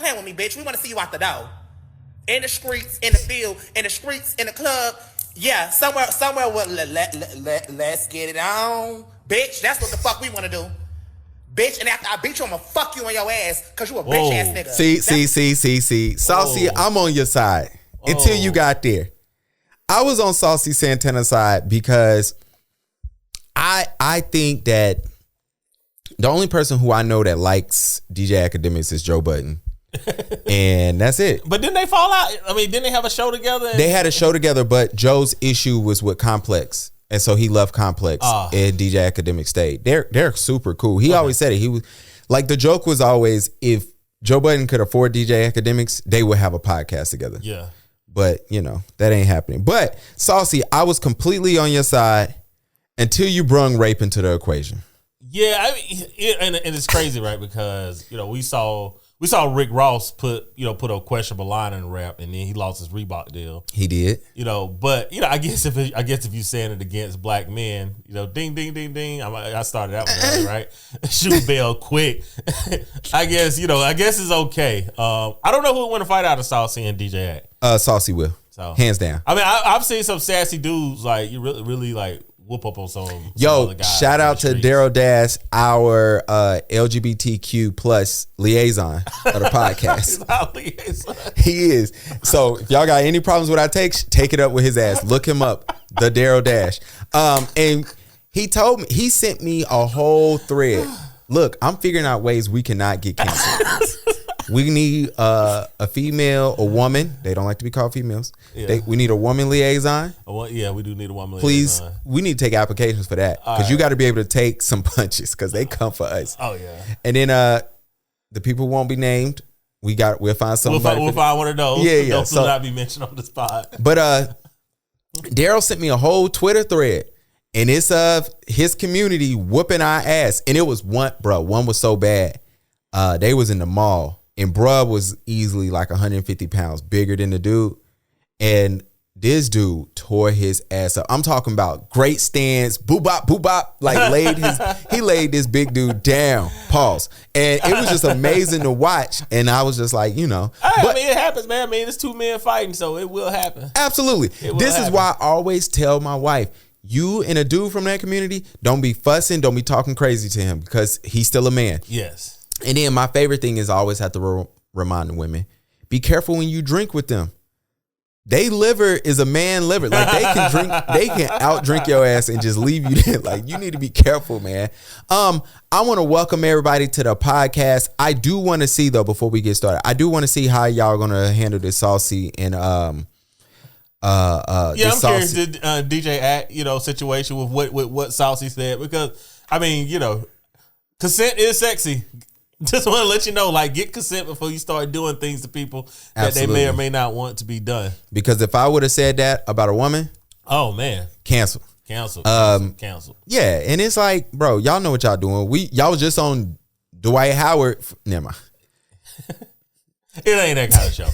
playing with me, bitch. We want to see you out the door. In the streets, in the field, in the streets, in the club. Yeah, somewhere. Let's get it on, bitch. That's what the fuck we want to do, bitch. And after I beat you, I'm gonna fuck you on your ass because you a bitch ass nigga. See. Saucy, I'm on your side until you got there. I was on Saucy Santana's side because I think that the only person who I know that likes DJ Akademiks is Joe Budden. And that's it. But didn't they fall out? I mean, didn't they have a show together? They had a show together, but Joe's issue was with Complex. And so he left Complex and DJ Akademiks stayed. They're super cool. He always said it. He was like, the joke was always, if Joe Budden could afford DJ Akademiks, they would have a podcast together. Yeah. But, you know, that ain't happening. But Saucy, I was completely on your side until you brung rape into the equation. Yeah, I mean, and it's crazy, right? Because, you know, we saw Rick Ross put a questionable line in the rap, and then he lost his Reebok deal. He did, you know. But you know, I guess if you're saying it against black men, you know, ding ding ding ding. I started that one early, right? Shoot bell quick. I guess it's okay. I don't know who would win a fight out of Saucy and DJ Act. Saucy will, so hands down. I mean, I've seen some sassy dudes like you really like whoop up on some other guys. Shout out to Daryl Dash, our LGBTQ plus liaison of the podcast. He is. So if y'all got any problems with our takes, take it up with his ass. Look him up, the Daryl Dash. And he sent me a whole thread. Look, I'm figuring out ways we cannot get canceled. We need a female, a woman. They don't like to be called females. Yeah. We need a woman liaison. Yeah, we do need a woman Please, liaison. we need to take applications for that. Because you got to be able to take some punches because they come for us. Oh, yeah. And then the people won't be named. We'll find somebody. We'll find one of those. Yeah. Those will not be mentioned on the spot. But Daryl sent me a whole Twitter thread. And it's his community whooping our ass. And it was one was so bad. They was in the mall. And bruh was easily like 150 pounds bigger than the dude. And this dude tore his ass up. I'm talking about great stance, boop bop, like he laid this big dude down. Pause. And it was just amazing to watch. And I was just like, you know. I mean, it happens, man. I mean, it's two men fighting, so it will happen. Absolutely. This is why I always tell my wife, you and a dude from that community, don't be fussing, don't be talking crazy to him because he's still a man. Yes. And then my favorite thing is I always have to remind the women, be careful when you drink with them. They liver is a man liver. Like they can out drink your ass and just leave you there. Like you need to be careful, man. I want to welcome everybody to the podcast. I do want to see though, before we get started, I do want to see how y'all gonna handle this Saucy and I'm curious the DJ Act, situation with what Saucy said, because I mean, consent is sexy. Just want to let you know, like, get consent before you start doing things to people that they may or may not want to be done. Because if I would have said that about a woman, oh man, cancel. Yeah, and it's like, bro, y'all know what y'all doing. Y'all was just on Dwight Howard. Never mind. It ain't that kind of show.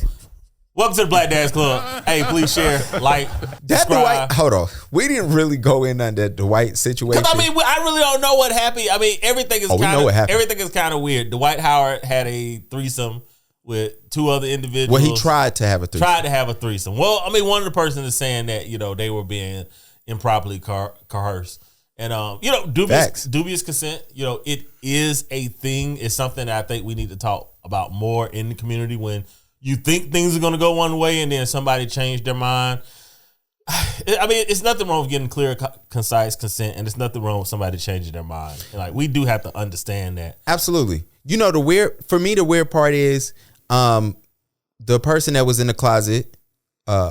Welcome to the Black Dads Club. Hey, please share, like, subscribe. Hold on. We didn't really go in on that Dwight situation. I mean, I really don't know what happened. I mean, everything is kind of weird. Dwight Howard had a threesome with two other individuals. Well, he tried to have a threesome. Well, I mean, one of the persons is saying that, they were being improperly coerced. And, dubious consent, it is a thing. It's something that I think we need to talk about more in the community when you think things are going to go one way and then somebody changed their mind. I mean, it's nothing wrong with getting clear, concise consent, and it's nothing wrong with somebody changing their mind. And like, we do have to understand that. Absolutely. The weird part is the person that was in the closet.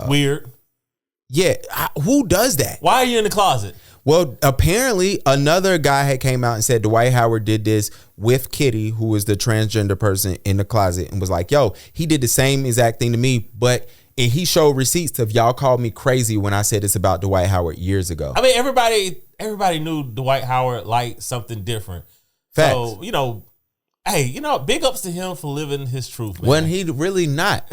Weird. Yeah. Who does that? Why are you in the closet? Well, apparently another guy had came out and said Dwight Howard did this with Kitty, who was the transgender person in the closet, and was like, yo, he did the same exact thing to me, and he showed receipts of y'all called me crazy when I said this about Dwight Howard years ago. I mean, everybody knew Dwight Howard liked something different. Facts. So, big ups to him for living his truth, man. Wasn't he really not?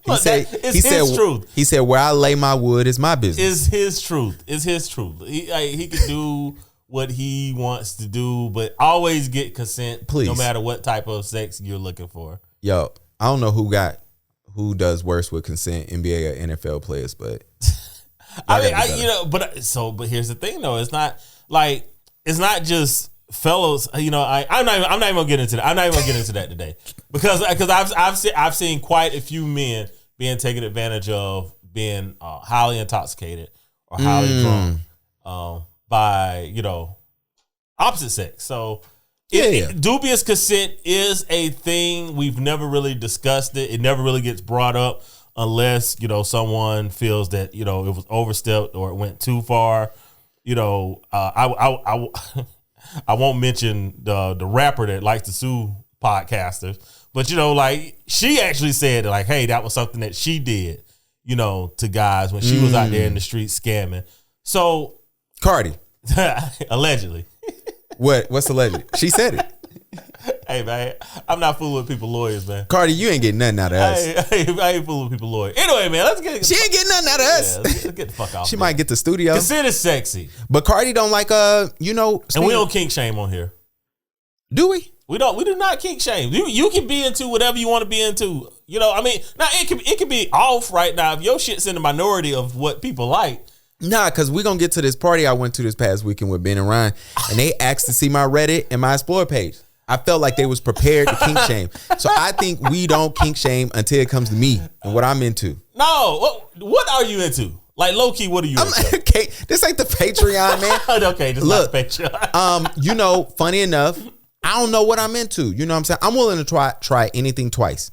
Look, his truth. He said, where I lay my wood is my business. It's his truth. He can do what he wants to do, but always get consent, please, no matter what type of sex you're looking for. Yo, I don't know who does worse with consent, NBA or NFL players, but I mean, but here's the thing though. It's not just fellows. I'm not even gonna get into that. I'm not even gonna get into that today because I've seen quite a few men being taken advantage of, being highly intoxicated or highly drunk by opposite sex. So dubious consent is a thing. We've never really discussed it. It never really gets brought up unless someone feels that it was overstepped or it went too far. I won't mention the rapper that likes to sue podcasters, but she actually said that, hey, that was something that she did to guys when she was out there in the street scamming. So Cardi allegedly. What's alleged? She said it. Hey man, I'm not fooling with people lawyers, man. Cardi, you ain't getting nothing out of us. I ain't fooling with people lawyers. Anyway, man, She ain't getting nothing out of us. Let's get the fuck out. She might get the studio. Consent is sexy, but Cardi don't like and we don't kink shame on here. Do we? We do not kink shame. You can be into whatever you want to be into. I mean, now it can be off right now if your shit's in the minority of what people like. Nah, because we're going to get to this party I went to this past weekend with Ben and Ryan, and they asked to see my Reddit and my Explore page. I felt like they was prepared to kink shame. So I think we don't kink shame until it comes to me and what I'm into. No, what are you into? Like, low-key, what are you into? Okay, this ain't the Patreon, man. Okay, this is not the Patreon. Funny enough, I don't know what I'm into. You know what I'm saying? I'm willing to try anything twice.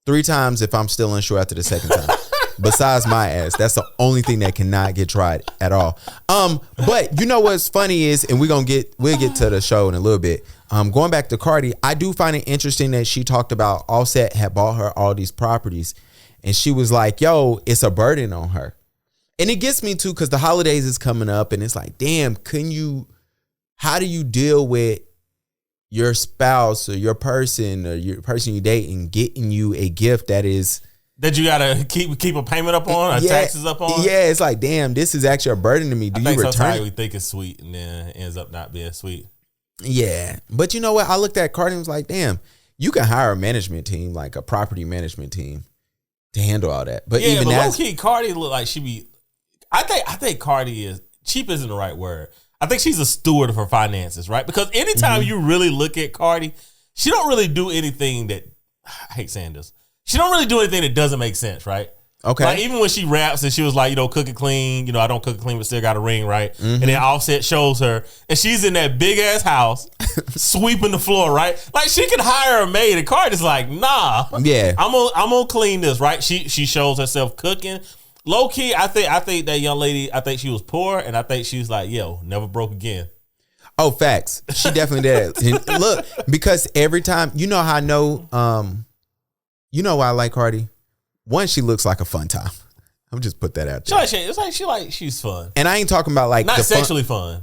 3 times if I'm still unsure after the second time. Besides my ass, that's the only thing that cannot get tried at all. But what's funny is, and we'll get to the show in a little bit. Going back to Cardi, I do find it interesting that she talked about Offset had bought her all these properties, and she was like, "Yo, it's a burden on her," and it gets me too because the holidays is coming up, and it's like, damn, how do you deal with your spouse or your person you date and getting you a gift that you gotta keep a payment up on or taxes up on? Yeah, it's like, damn, this is actually a burden to me. Do you return sometimes it? We think it's sweet and then it ends up not being sweet. Yeah, but you know what? I looked at Cardi and was like, damn, you can hire a management team, like a property management team, to handle all that. But even low key, Cardi look like she be. I think Cardi is cheap isn't the right word. I think she's a steward of her finances, right? Because anytime you really look at Cardi, she don't really do anything that I hate saying this. She don't really do anything that doesn't make sense, right? Okay. Like even when she raps and she was like, cook it clean. I don't cook it clean, but still got a ring, right? Mm-hmm. And then Offset shows her, and she's in that big ass house sweeping the floor, right? Like she could hire a maid, and Cardi's like, nah, yeah, I'm gonna clean this, right? She shows herself cooking. Low key, I think that young lady, I think she was poor, and I think she was like, yo, never broke again. Oh, facts. She definitely did. And look, because every time, how I know, why I like Cardi? One, she looks like a fun time. I'm just put that out there. She's fun. And I ain't talking about like not sexually fun.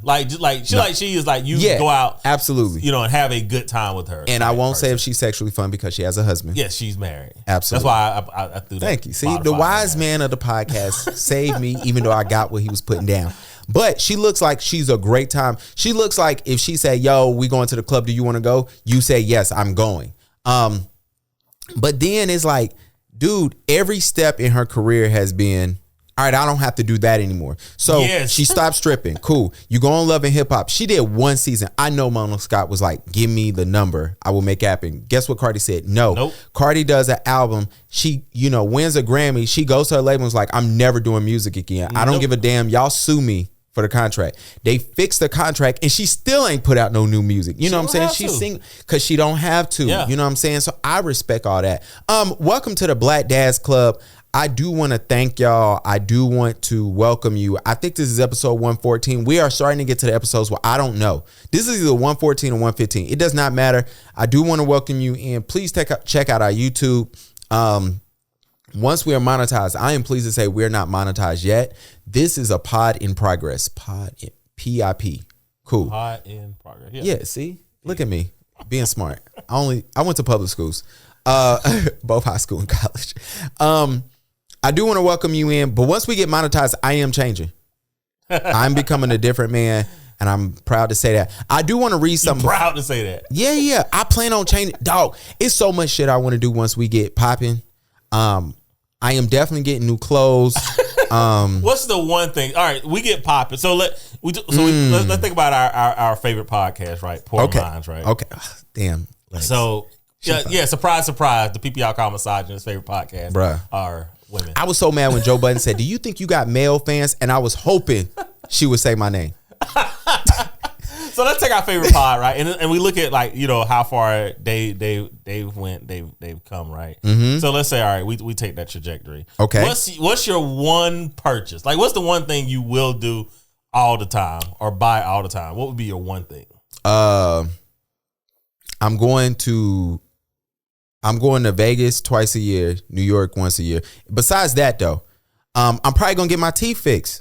She is like you go out absolutely, and have a good time with her. And I won't say if she's sexually fun because she has a husband. Yes, she's married. Absolutely. That's why I threw that. Thank you. See, the wise man of the podcast saved me, even though I got what he was putting down. But she looks like she's a great time. She looks like if she said, "Yo, we going to the club. Do you want to go?" You say, "Yes, I'm going." But then it's like, dude, every step in her career has been, all right, I don't have to do that anymore. So she stopped stripping. Cool. You go on Love and Hip Hop. She did one season. I know Mona Scott was like, give me the number. I will make it happen. Guess what Cardi said? No. Nope. Cardi does an album. She, wins a Grammy. She goes to her label and is like, I'm never doing music again. I don't give a damn. Y'all sue me for the contract. They fixed the contract and she still ain't put out no new music. You know what I'm saying? She's singing because she don't have to. Yeah. You know what I'm saying? So I respect all that. Welcome to the Black Dads Club. I do want to thank y'all. I do want to welcome you. I think this is episode 114. We are starting to get to the episodes where I don't know. This is either 114 or 115. It does not matter. I do want to welcome you in. Please check out our YouTube. Once we are monetized, I am pleased to say we're not monetized yet. This is a pod in progress. PIP. Cool. Pod in progress. Yeah, see? Look at me. Being smart. I went to public schools. Both high school and college. I do want to welcome you in, but once we get monetized, I am changing. I'm becoming a different man. And I'm proud to say that. I do want to read something. You're proud to say that. Yeah. I plan on changing. Dog, it's so much shit I want to do once we get popping. I am definitely getting new clothes. What's the one thing? All right, we get popping. So let's think about our favorite podcast, right? Poor Minds, right? Okay. Damn. So yeah. Surprise. The people y'all call misogynist favorite podcast, bruh, are women. I was so mad when Joe Budden said, "Do you think you got male fans?" And I was hoping she would say my name. So let's take our favorite pod, right? And we look at, like, you know, how far they've come, right? Mm-hmm. So let's say, all right, we take that trajectory. Okay. What's your one purchase? Like, what's the one thing you will do all the time or buy all the time? What would be your one thing? I'm going to Vegas twice a year, New York once a year. Besides that, though, I'm probably gonna get my teeth fixed.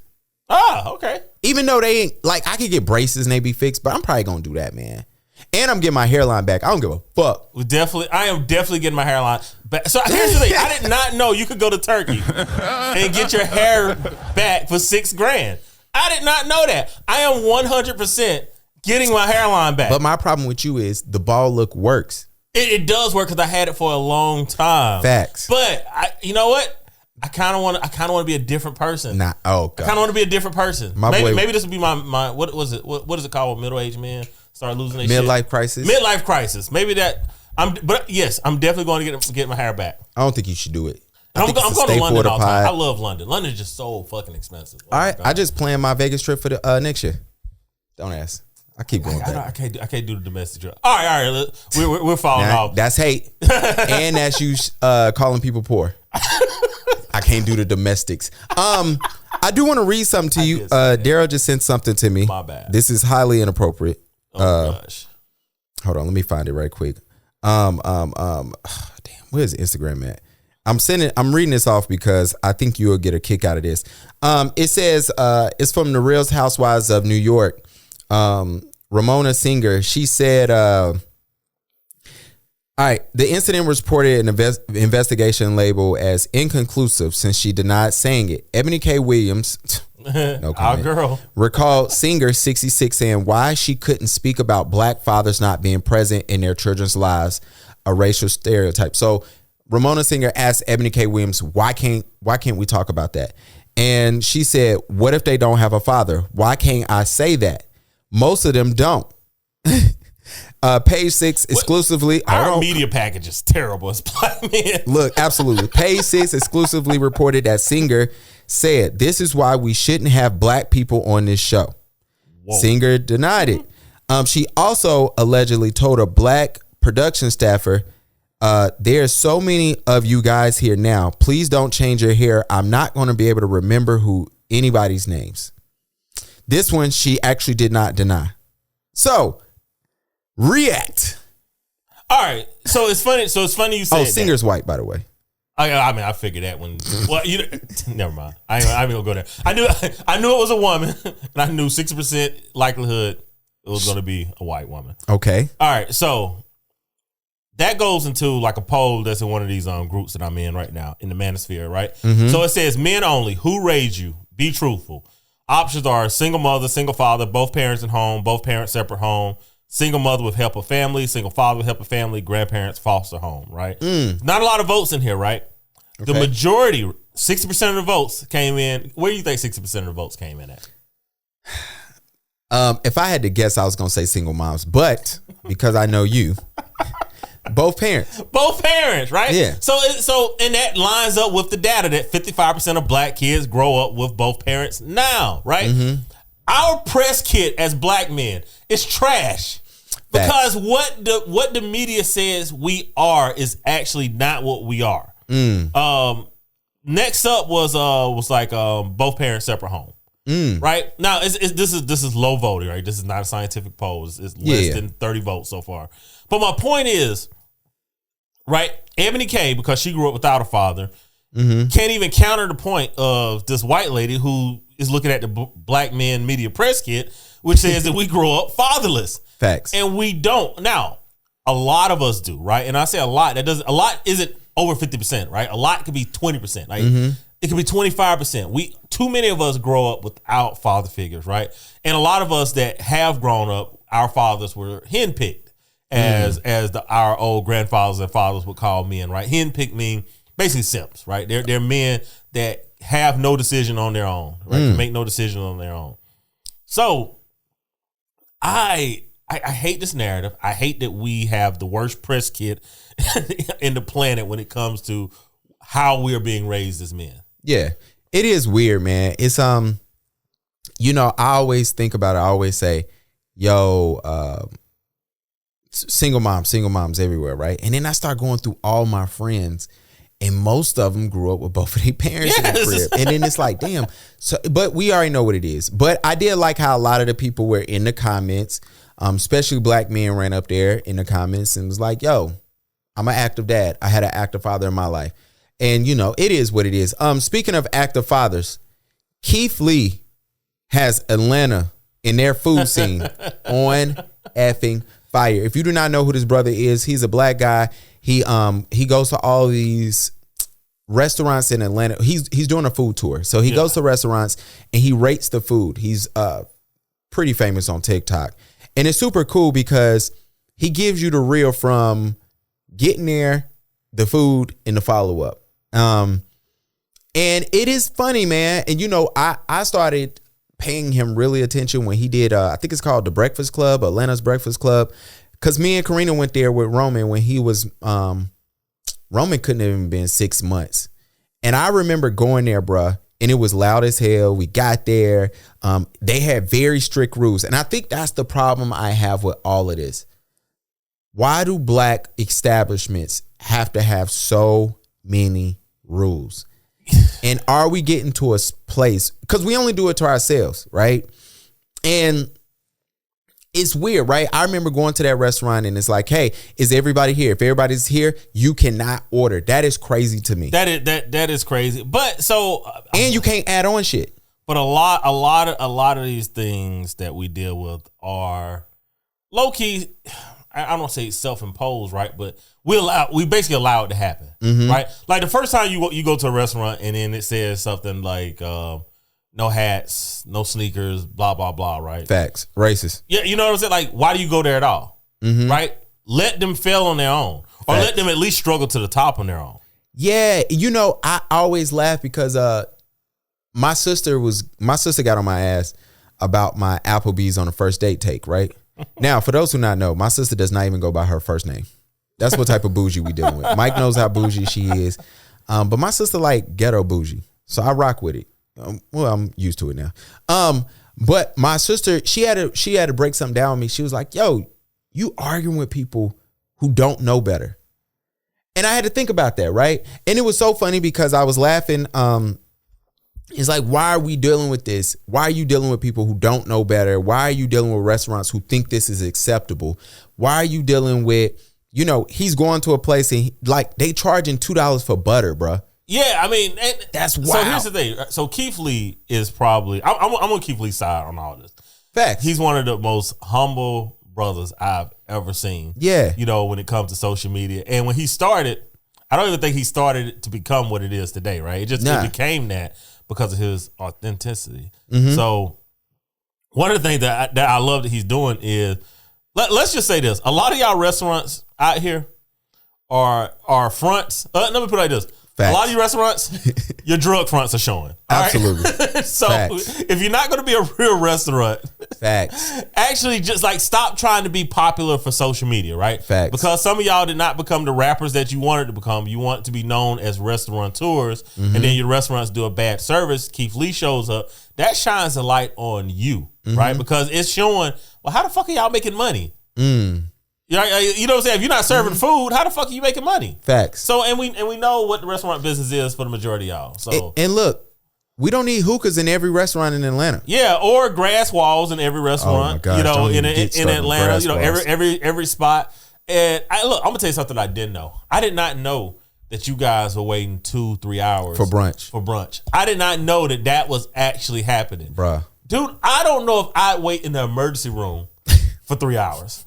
Ah, okay. Even though they ain't, like, I could get braces and they be fixed, but I'm probably gonna do that, man. And I'm getting my hairline back. I don't give a fuck. I am definitely getting my hairline back. So here's the thing: I did not know you could go to Turkey and get your hair back for $6,000. I did not know that. I am 100% getting my hairline back. But my problem with you is the ball look works. It does work because I had it for a long time. Facts. But you know what? I kind of want to be a different person. Nah. Oh God. I kind of want to be a different person. Boy, maybe this would be my what was it? What is it called when middle-aged men start losing their shit? Midlife crisis. Midlife crisis. Maybe that. But yes, I'm definitely going to get my hair back. I don't think you should do it. I'm going to London all the time. I love London. London is just so fucking expensive. All right, I just planned my Vegas trip for the next year. Don't ask. I keep going. I can't do the domestic trip. All right. We're falling off. That's hate, and that's you calling people poor. I can't do the domestics. I do want to read something to you. Daryl just sent something to me. My bad. This is highly inappropriate. Oh gosh. Hold on, let me find it right quick. Damn, where's Instagram at? I'm reading this off because I think you'll get a kick out of this. It says it's from the Real Housewives of New York. Romona Singer, she said, all right, the incident was reported in the investigation labeled as inconclusive since she denied saying it. Ebony K. Williams, no comment, our girl, recalled Singer, 66, saying why she couldn't speak about black fathers not being present in their children's lives, a racial stereotype. So Romona Singer asked Ebony K. Williams, why can't we talk about that? And she said, what if they don't have a father? Why can't I say that? Most of them don't. Page 6 exclusively. Our media package is terrible as black men. Look, absolutely. Page 6 exclusively reported that Singer said, this is why we shouldn't have black people on this show. Whoa. Singer denied it. She also allegedly told a black production staffer, there's so many of you guys here now. Please don't change your hair. I'm not going to be able to remember who anybody's names. This one she actually did not deny. So, react. All right. So it's funny. You said. Oh, Singer's white, by the way. I mean, I figured that when. Well, never mind. I ain't gonna go there. I knew it was a woman, and I knew 60% likelihood it was gonna be a white woman. Okay. All right. So that goes into like a poll that's in one of these groups that I'm in right now in the manosphere, right? Mm-hmm. So it says men only. Who raised you? Be truthful. Options are single mother, single father, both parents at home, both parents separate home, single mother with help of family, single father with help of family, grandparents foster home, right? Not a lot of votes in here, right? Okay. The majority, 60% of the votes came in. Where do you think 60% of the votes came in at? If I had to guess, I was going to say single moms, but because I know you, both parents. Both parents, right? Yeah. So and that lines up with the data that 55% of black kids grow up with both parents now, right? Mm-hmm. Our press kit as black men is trash because what the media says we are is actually not what we are. Next up was both parents separate home. Right now, this is low voting. Right, this is not a scientific poll. It's less than 30 votes so far. But my point is, right, Ebony K, because she grew up without a father, can't even counter the point of this white lady who is looking at the black men media press kit, which says that we grow up fatherless. Facts, and we don't. Now, a lot of us do, right? And I say a lot. A lot isn't over 50%, right? A lot could be 20%. Like It could be 25%. Too many of us grow up without father figures, right? And a lot of us that have grown up, our fathers were henpicked, as our old grandfathers and fathers would call men, right? Henpicked mean basically simps, right? They're men that have no decision on their own, right? Can make no decision on their own. So I hate this narrative. I hate that we have the worst press kit in the planet when it comes to how we are being raised as men. Yeah, it is weird, man. It's I always think about it. I always say, single moms everywhere, right? And then I start going through all my friends, and most of them grew up with both of their parents in the crib. And then it's like, damn. So, but we already know what it is. But I did like how a lot of the people were in the comments, especially black men ran up there in the comments and was like, yo, I'm an active dad. I had an active father in my life. And, it is what it is. Speaking of active fathers, Keith Lee has Atlanta in their food scene on effing fire. If you do not know who this brother is, he's a black guy. He goes to all these restaurants in Atlanta. He's doing a food tour. So he goes to restaurants and he rates the food. He's pretty famous on TikTok. And it's super cool because he gives you the reel from getting there, the food, and the follow-up. And it is funny, man. And I started paying him really attention when he did I think it's called The Breakfast Club, Atlanta's Breakfast Club, because me and Karina went there with Roman when he was Roman couldn't have even been 6 months. And I remember going there, bruh, and it was loud as hell. We got there. They had very strict rules. And I think that's the problem I have with all of this. Why do black establishments have to have so many rules? And are we getting to a place, because we only do it to ourselves, right? And it's weird, right? I remember going to that restaurant and it's like, hey, is everybody here? If everybody's here, you cannot order. That is crazy to me. That is crazy. But so, and you can't add on shit. But a lot of these things that we deal with are low key. I don't want to say self-imposed, right? But we basically allow it to happen, right? Like the first time you go to a restaurant and then it says something like no hats, no sneakers, blah blah blah, right? Facts, racist. Yeah, you know what I'm saying? Like, why do you go there at all, right? Let them fail on their own, or let them at least struggle to the top on their own. Yeah, I always laugh because my sister got on my ass about my Applebee's on a first date take, right? Now, for those who not know, my sister does not even go by her first name. That's what type of bougie we dealing with. Mike knows how bougie she is. But my sister like ghetto bougie. So I rock with it. Well, I'm used to it now. But my sister, she had to break something down with me. She was like, yo, you arguing with people who don't know better. And I had to think about that, right? And it was so funny because I was laughing. It's like, why are we dealing with this? Why are you dealing with people who don't know better? Why are you dealing with restaurants who think this is acceptable? Why are you dealing with, he's going to a place and they charging $2 for butter, bruh. Yeah, I mean, that's wild. So here's the thing. So Keith Lee is probably, I'm on Keith Lee's side on all this. Facts. He's one of the most humble brothers I've ever seen. Yeah. When it comes to social media. And when he started, I don't even think he started it to become what it is today, right? It became that because of his authenticity. So one of the things that I love that he's doing is, let's just say this. A lot of y'all restaurants out here are fronts. Let me put it like this. Facts. A lot of you restaurants, your drug fronts are showing. Absolutely. Right? So Facts. If you're not going to be a real restaurant, Facts. Actually just stop trying to be popular for social media, right? Facts. Because some of y'all did not become the rappers that you wanted to become. You want to be known as restaurateurs, and then your restaurants do a bad service. Keith Lee shows up. That shines a light on you, right? Because it's showing, well, how the fuck are y'all making money? You know what I'm saying? If you're not serving food, how the fuck are you making money? Facts. So and we know what the restaurant business is for the majority of y'all. So and look, we don't need hookahs in every restaurant in Atlanta. Yeah, or grass walls in every restaurant. Oh my gosh, in Atlanta, every spot. And I'm gonna tell you something I didn't know. I did not know that you guys were waiting 2-3 hours for brunch. I did not know that was actually happening, bruh. Dude, I don't know if I'd wait in the emergency room for 3 hours.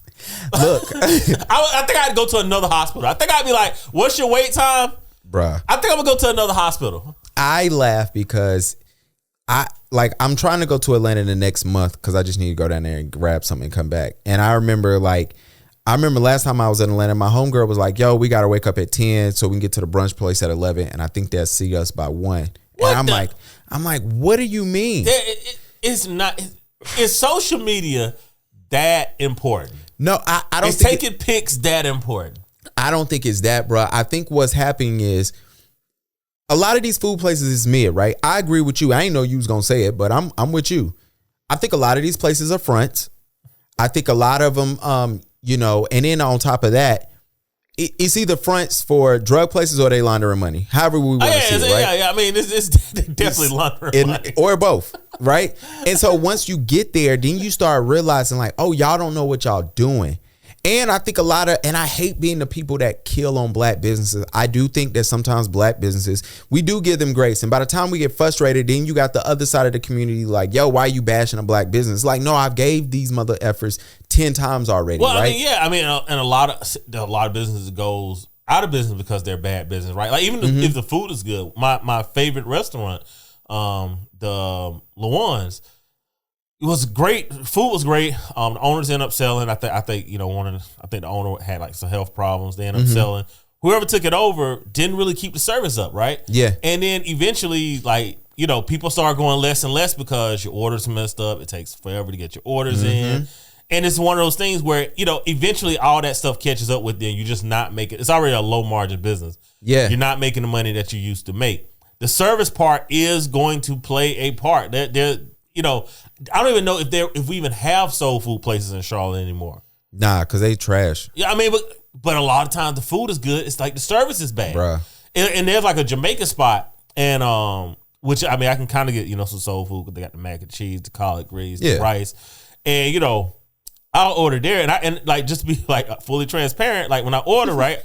Look, I think I'd go to another hospital. I think I'd be like, what's your wait time? Bruh. I think I'm going to go to another hospital. I laugh because I'm trying to go to Atlanta the next month because I just need to go down there and grab something and come back. And I remember last time I was in Atlanta, my homegirl was like, yo, we got to wake up at 10 so we can get to the brunch place at 11. And I think they'll see us by 1. And I'm like, what do you mean? It's not. Is social media that important? No, I don't think taking pics that important. I don't think it's that, bro. I think what's happening is a lot of these food places is mid, right? I agree with you. I ain't know you was gonna say it, but I'm with you. I think a lot of these places are fronts. I think a lot of them, and then on top of that, it's either fronts for drug places or they laundering money. However we want to see it, right? Yeah. I mean, it's definitely laundering money. Or both, right? And so once you get there, then you start realizing like, oh, y'all don't know what y'all doing. And I think and I hate being the people that kill on black businesses. I do think that sometimes black businesses, we do give them grace. And by the time we get frustrated, then you got the other side of the community like, yo, why are you bashing a black business? Like, no, I gave these mother effers 10 times already, right? And a lot of businesses goes out of business because they're bad business, right? Like even if the food is good. My favorite restaurant, the Luan's, it was great. Food was great. The owners ended up selling. I think the owner had like some health problems. They ended up selling. Whoever took it over didn't really keep the service up, right? Yeah. And then eventually, people started going less and less because your orders messed up. It takes forever to get your orders in. And it's one of those things where, eventually all that stuff catches up with them. You're just not making, it's already a low margin business. Yeah. You're not making the money that you used to make. The service part is going to play a part. I don't even know if we even have soul food places in Charlotte anymore. Nah, because they trash. Yeah, I mean, but a lot of times the food is good. It's like the service is bad. Bruh. And there's like a Jamaican spot, and which, I mean, I can kind of get, some soul food because they got the mac and cheese, the collard greens, the rice. And, I'll order there. And just to be like fully transparent, like when I order, right,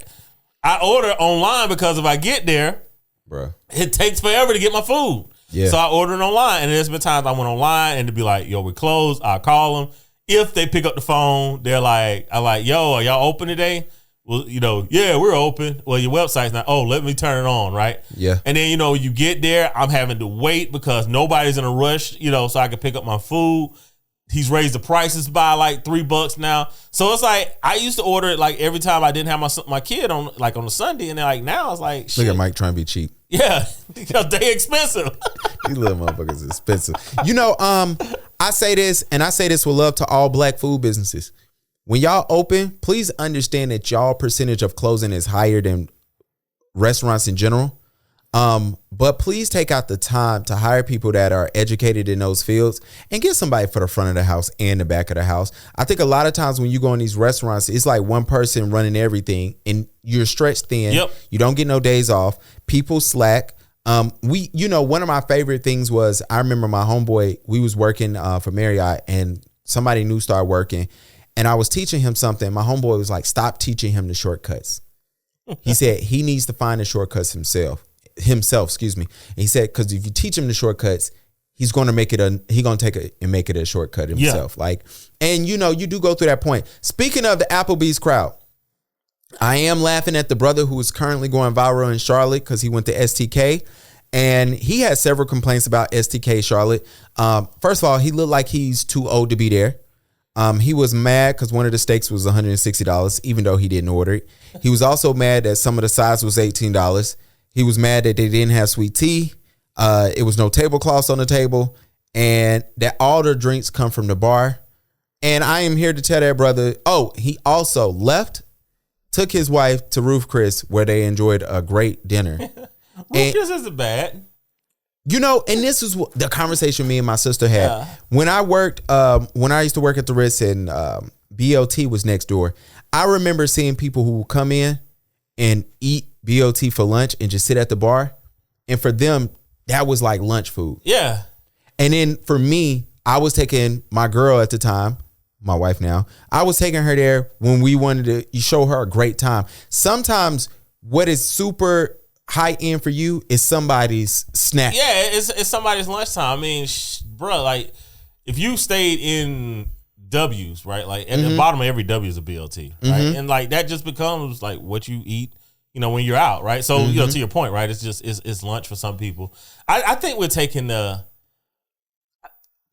I order online because if I get there, bruh, it takes forever to get my food. Yeah. So I ordered online, and there's been times I went online and to be like, yo, we're closed. I call them. If they pick up the phone, they're like, yo, are y'all open today? Well, yeah, we're open. Well, your website's not. Oh, let me turn it on, right? Yeah. And then, you get there, I'm having to wait because nobody's in a rush, so I can pick up my food. He's raised the prices by like $3 now. So it's like, I used to order it like every time I didn't have my kid on a Sunday. And then like now it's like, shit. Look at Mike trying to be cheap. Yeah, because they expensive. These little motherfuckers expensive. I say this, and I say this with love to all black food businesses. When y'all open, please understand that y'all percentage of closing is higher than restaurants in general. But please take out the time to hire people that are educated in those fields and get somebody for the front of the house and the back of the house. I think a lot of times when you go in these restaurants, it's like one person running everything and you're stretched thin. Yep. You don't get no days off. People slack. One of my favorite things was I remember my homeboy, we was working for Marriott and somebody new started working and I was teaching him something. My homeboy was like, stop teaching him the shortcuts. He said he needs to find the shortcuts himself. And he said, because if you teach him the shortcuts, he's going to make it make it a shortcut himself. Yeah. And you do go through that point. Speaking of the Applebee's crowd, I am laughing at the brother who is currently going viral in Charlotte because he went to STK and he had several complaints about STK Charlotte. First of all, he looked like he's too old to be there. He was mad because one of the steaks was $160, even though he didn't order it. He was also mad that some of the sides was $18. He was mad that they didn't have sweet tea. It was no tablecloths on the table and that all the drinks come from the bar. And I am here to tell that brother, he also took his wife to Ruth Chris where they enjoyed a great dinner. Ruth Chris isn't bad. And this is what the conversation me and my sister had. Yeah. When I used to work at the Ritz and BLT was next door, I remember seeing people who would come in and eat BLT for lunch and just sit at the bar. And for them, that was like lunch food. Yeah. And then for me, I was taking my girl at the time, my wife now, I was taking her there when we wanted to show her a great time. Sometimes what is super high end for you is somebody's snack. Yeah, it's somebody's lunchtime. I mean, bro, like if you stayed in W's, right? Like at the bottom of every W is a BLT, right? And like that just becomes like what you eat, when you're out, right? So, to your point, right? It's just, it's lunch for some people. I think we're taking the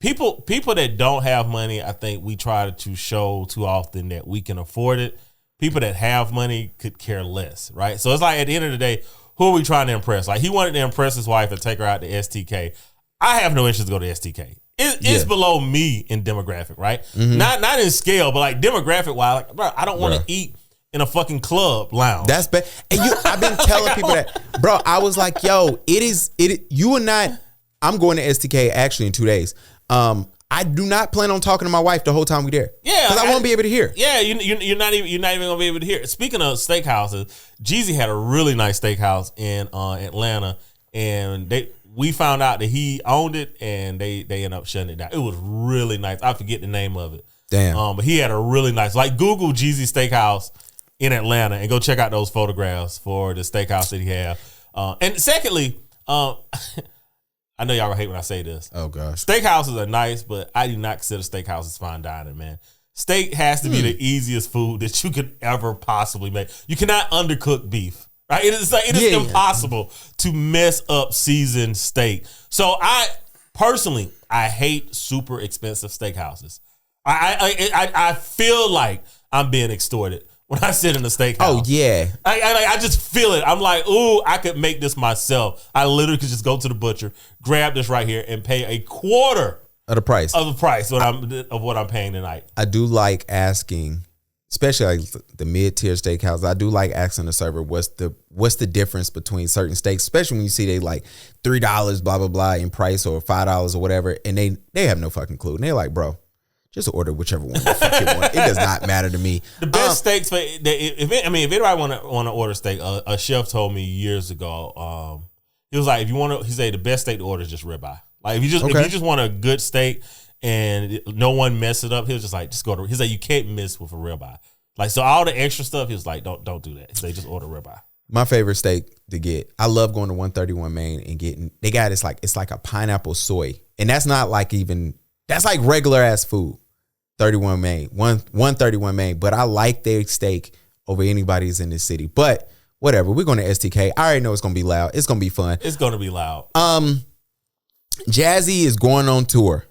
people that don't have money. I think we try to show too often that we can afford it. People that have money could care less, right? So it's like at the end of the day, who are we trying to impress? Like he wanted to impress his wife and take her out to STK. I have no interest to go to STK. It's below me in demographic, right? Not in scale, but like demographic wise, like, bro, I don't want to eat in a fucking club lounge. That's bad. And I've been telling people that, bro. I was like, yo, you are not. I'm going to STK actually in 2 days. I do not plan on talking to my wife the whole time we're there. Yeah, because I won't be able to hear. Yeah, you're not even gonna be able to hear. Speaking of steakhouses, Jeezy had a really nice steakhouse in Atlanta, and we found out that he owned it, and they ended up shutting it down. It was really nice. I forget the name of it. Damn. But he had a really nice, like Google Jeezy Steakhouse in Atlanta and go check out those photographs for the steakhouse that he had. And secondly, I know y'all hate when I say this. Oh gosh. Steakhouses are nice, but I do not consider steakhouses fine dining, man. Steak has to be the easiest food that you could ever possibly make. You cannot undercook beef. Right? It is impossible to mess up seasoned steak. So I personally hate super expensive steakhouses. I feel like I'm being extorted when I sit in a steakhouse. Oh yeah. I just feel it. I'm like, ooh, I could make this myself. I literally could just go to the butcher, grab this right here, and pay a quarter of the price of what I'm paying tonight. I do like asking, especially like the mid-tier steakhouse, I do like asking the server what's the difference between certain steaks, especially when you see they like $3 blah blah blah in price or $5 or whatever, and they have no fucking clue. And they're like, bro, just order whichever one the fuck you want. It does not matter to me. The best steaks for if anybody want to order steak, a chef told me years ago. He was like, he said the best steak to order is just ribeye. Like if you just want a good steak and no one mess it up, he was just like, just go to. He's like, you can't miss with a ribeye. Like so, all the extra stuff, he was like, don't do that. He just order ribeye. My favorite steak to get, I love going to 131 Main and getting. They got it's like a pineapple soy, and that's not like that's like regular ass food. 31 Main, 131 Main, but I like their steak over anybody's in this city. But whatever, we're going to STK. I already know it's going to be loud. It's going to be fun. It's going to be loud. Jazzy is going on tour.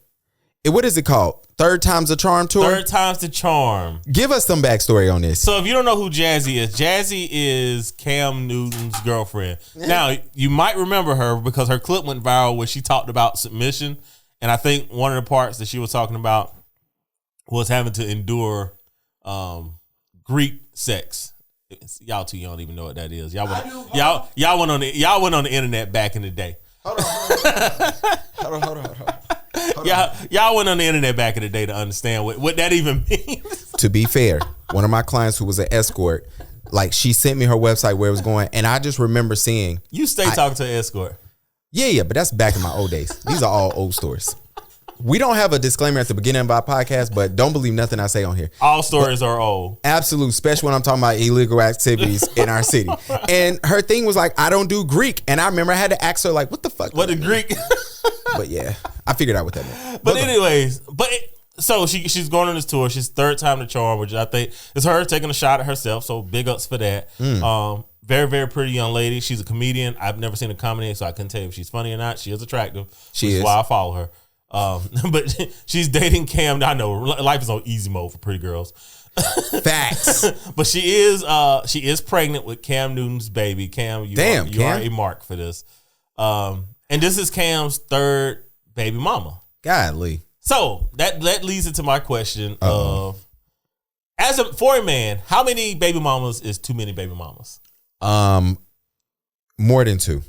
What is it called? Third Time's the Charm tour? Third Time's the Charm. Give us some backstory on this. So if you don't know who Jazzy is Cam Newton's girlfriend. Now, you might remember her because her clip went viral where she talked about submission. And I think one of the parts that she was talking about was having to endure Greek sex. Y'all too young to even know what that is. Y'all went on the internet back in the day. Hold on. Y'all went on the internet back in the day to understand what that even means. To be fair, one of my clients who was an escort, like she sent me her website where it was going, and I just remember seeing. You stay talking to an escort. Yeah, but that's back in my old days. These are all old stories. We don't have a disclaimer at the beginning of our podcast, but don't believe nothing I say on here. All stories are old. Absolute, especially when I'm talking about illegal activities in our city. And her thing was like, I don't do Greek. And I remember I had to ask her like, what the fuck? What the Greek? But yeah, I figured out what that meant. But anyways, so she's going on this tour. She's Third Time the Charm, which I think is her taking a shot at herself. So big ups for that. Very, very pretty young lady. She's a comedian. I've never seen a comedy, so I couldn't tell you if she's funny or not. She is attractive. Which is why I follow her. But she's dating Cam. I know life is on easy mode for pretty girls. Facts. But she is pregnant with Cam Newton's baby. Cam, you are a mark for this. And this is Cam's third baby mama. Godly. So that leads into my question of, for a man, how many baby mamas is too many baby mamas? More than two.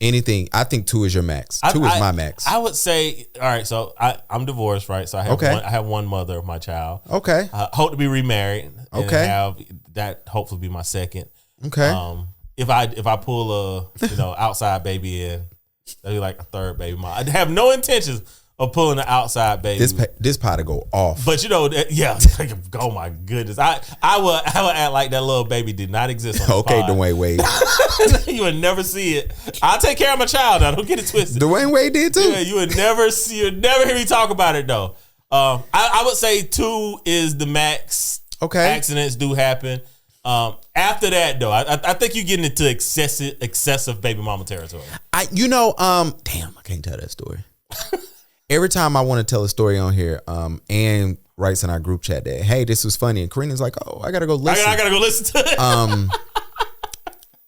Anything, I think 2 is your max. 2 is my max. I would say, all right, so I'm divorced, right? So I have one mother of my child. Okay. I hope to be remarried. And have that hopefully be my second. Okay. If I pull a outside baby in, that'd be like a third baby mom. I have no intentions of pulling the outside baby. This pot to go off. But oh my goodness. I will act like that little baby did not exist on this Okay, pod. Dwayne Wade. You would never see it. I'll take care of my child now. Don't get it twisted. Dwayne Wade did too. Yeah, you would never hear me talk about it though. I would say 2 is the max. Okay. Accidents do happen. After that, though, I think you're getting into excessive baby mama territory. Damn, I can't tell that story. Every time I want to tell a story on here, and writes in our group chat that, hey, this was funny, and Karina's like, oh, I gotta go listen. I gotta go listen to it.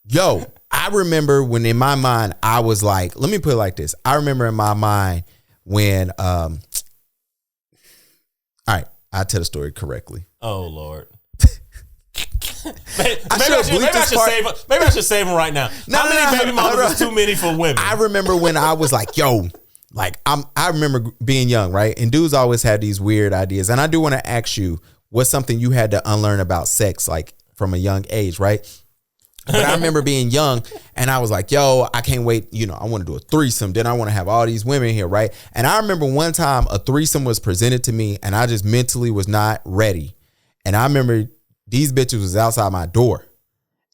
Yo, I remember when in my mind I was like, let me put it like this. I remember in my mind when, all right, I'll tell the story correctly. Oh Lord. Maybe I should save him right now. How many baby mamas is too many for women? I remember when I was like, yo, like I remember being young, right? And dudes always had these weird ideas. And I do want to ask you, what's something you had to unlearn about sex, like from a young age, right? But I remember being young and I was like, yo, I can't wait. You know, I want to do a threesome. Then I want to have all these women here, right? And I remember one time a threesome was presented to me and I just mentally was not ready. And I remember these bitches was outside my door.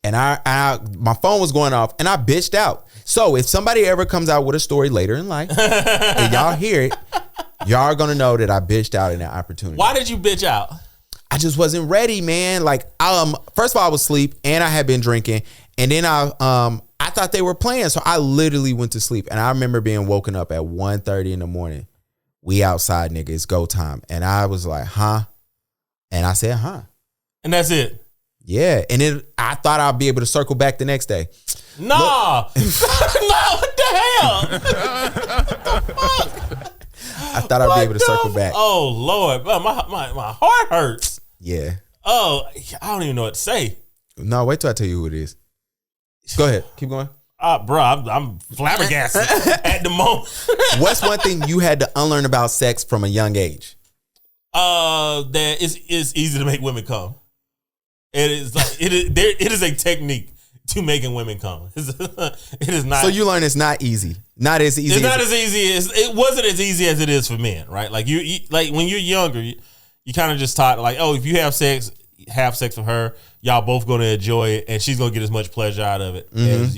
And my phone was going off and I bitched out. So if somebody ever comes out with a story later in life and y'all hear it, y'all are going to know that I bitched out in that opportunity. Why did you bitch out? I just wasn't ready, man. Like, first of all, I was asleep and I had been drinking, and then I thought they were playing, so I literally went to sleep. And I remember being woken up at 1:30 in the morning. We outside, nigga. It's go time. And I was like, huh? And I said, huh? And that's it. Yeah. And I thought I'd be able to circle back the next day. Nah. No, what the hell? What the fuck? I thought I'd be able to circle back. Oh Lord, my heart hurts. Yeah. Oh, I don't even know what to say. No, wait till I tell you who it is. Go ahead. Keep going. Bro, I'm flabbergasted at the moment. What's one thing you had to unlearn about sex from a young age? That it's easy to make women come. It is a technique to making women come. It is not. So you learn it's not easy. Not as easy. It's not as easy as it wasn't as easy as it is for men, right? Like you like when you're younger, you kind of just taught like, oh, if you have sex with her, y'all both going to enjoy it, and she's going to get as much pleasure out of it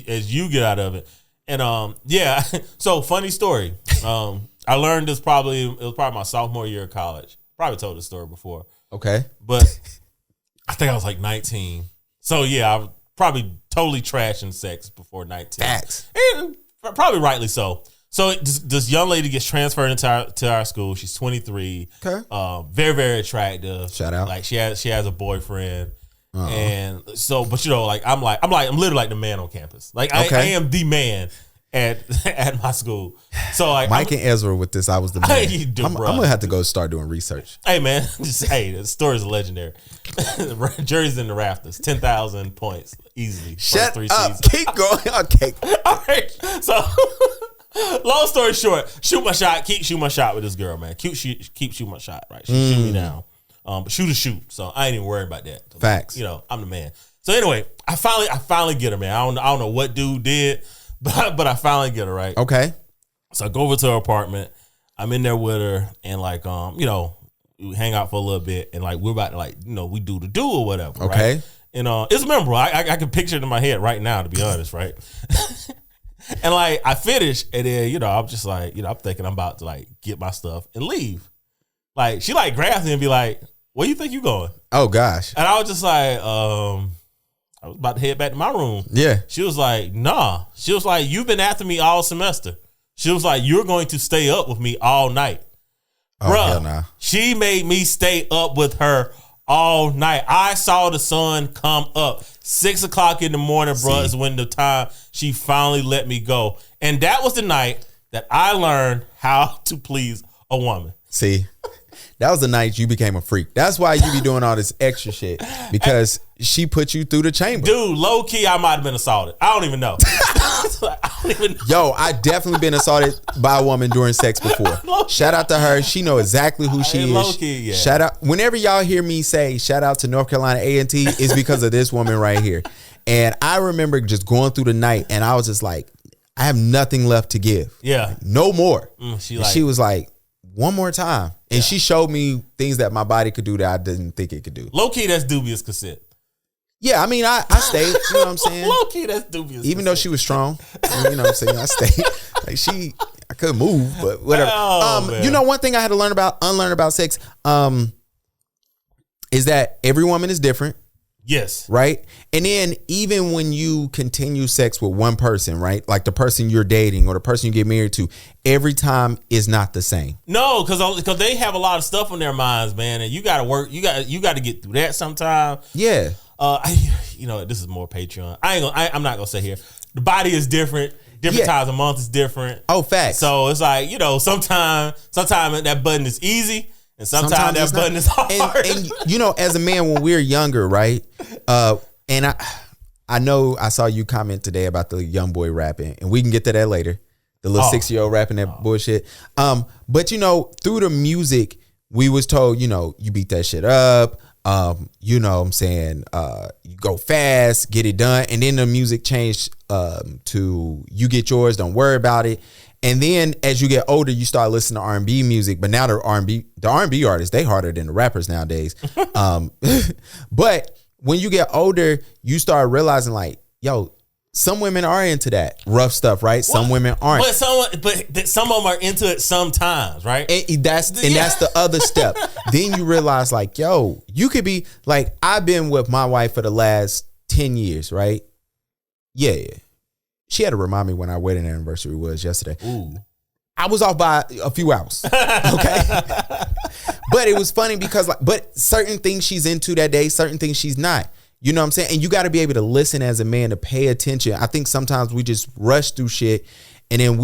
as you get out of it. And yeah. So funny story. I learned this it was probably my sophomore year of college. Probably told this story before. Okay, but I think I was like 19. So yeah, I was probably totally trashing sex before 19. Facts. And probably rightly so. So this young lady gets transferred to our school. She's 23. Okay. Very, very attractive. Shout out. Like she has a boyfriend. And so, but you know, like I'm literally like the man on campus. Like I am the man at my school. So like Mike and Ezra with this, I was the man. I'm gonna have to go start doing research. Hey man, the story's legendary. Jury's in the rafters. 10,000 points easily. Shut 3 up. seasons. Keep going. Okay. All right. So long story short, shoot my shot. Keep shooting my shot with this girl, man. Keep shooting my shot. Right. She shoot me down. But shoot. So I ain't even worried about that. Facts. You know, I'm the man. So anyway, I finally get her, man. I don't know what dude did, but I finally get her, right? Okay. So I go over to her apartment. I'm in there with her, and like, you know, we hang out for a little bit, and like we're about to like, you know, we do the do or whatever. Okay. Right? And it's memorable. I can picture it in my head right now, to be honest, right? And like I finish, and then you know, I'm just like, you know, I'm thinking I'm about to like get my stuff and leave. Like she like grabs me and be like, "Where you think you going?" Oh gosh. And I was just like, I was about to head back to my room. Yeah. She was like, nah. She was like, you've been after me all semester. She was like, you're going to stay up with me all night. Oh, bruh, hell nah. She made me stay up with her all night. I saw the sun come up. 6 o'clock in the morning, bruh, is when the time she finally let me go. And that was the night that I learned how to please a woman. See, that was the night you became a freak. That's why you be doing all this extra shit, because she put you through the chamber. Dude, low key, I might have been assaulted. I don't even know. Yo, I definitely been assaulted by a woman during sex before. Shout out to her. She know exactly who she is. Low key, yeah. Shout out. Whenever y'all hear me say shout out to North Carolina A&T, it's because of this woman right here. And I remember just going through the night, and I was just like, I have nothing left to give. Yeah. No more. She was like, one more time. And she showed me things that my body could do that I didn't think it could do. Low key, that's dubious consent. Yeah, I mean, I stayed. You know what I'm saying? Low key, that's dubious. Even though she was strong, you know what I'm saying? I stayed. Like I couldn't move, but whatever. You know, one thing I had to unlearn about sex, is that every woman is different. Yes. Right? And then even when you continue sex with one person, right? Like the person you're dating or the person you get married to, every time is not the same. No, because they have a lot of stuff on their minds, man, and you got to work. You got to get through that sometime. Yeah. This is more Patreon. I'm not gonna say here. The body is different. Different times a month is different. Oh, facts. So it's like, sometimes that button is easy. And sometimes that button is hard. And as a man, when we're younger, right? And I know I saw you comment today about the young boy rapping, and we can get to that later. The little 6-year-old rapping that bullshit. But through the music, we was told, you beat that shit up. What I'm saying, you go fast, get it done, and then the music changed to you get yours, don't worry about it. And then as you get older, you start listening to R&B music, but now the R&B artists, they harder than the rappers nowadays. But when you get older, you start realizing like, yo, some women are into that rough stuff, right? Some women aren't. But some of them are into it sometimes, right? And that's the other step. Then you realize like, yo, you could be like, I've been with my wife for the last 10 years, right? Yeah. She had to remind me when our wedding anniversary was yesterday. Ooh. I was off by a few hours. Okay. But it was funny because but certain things she's into that day, certain things she's not. You know what I'm saying? And you got to be able to listen as a man, to pay attention. I think sometimes we just rush through shit. And then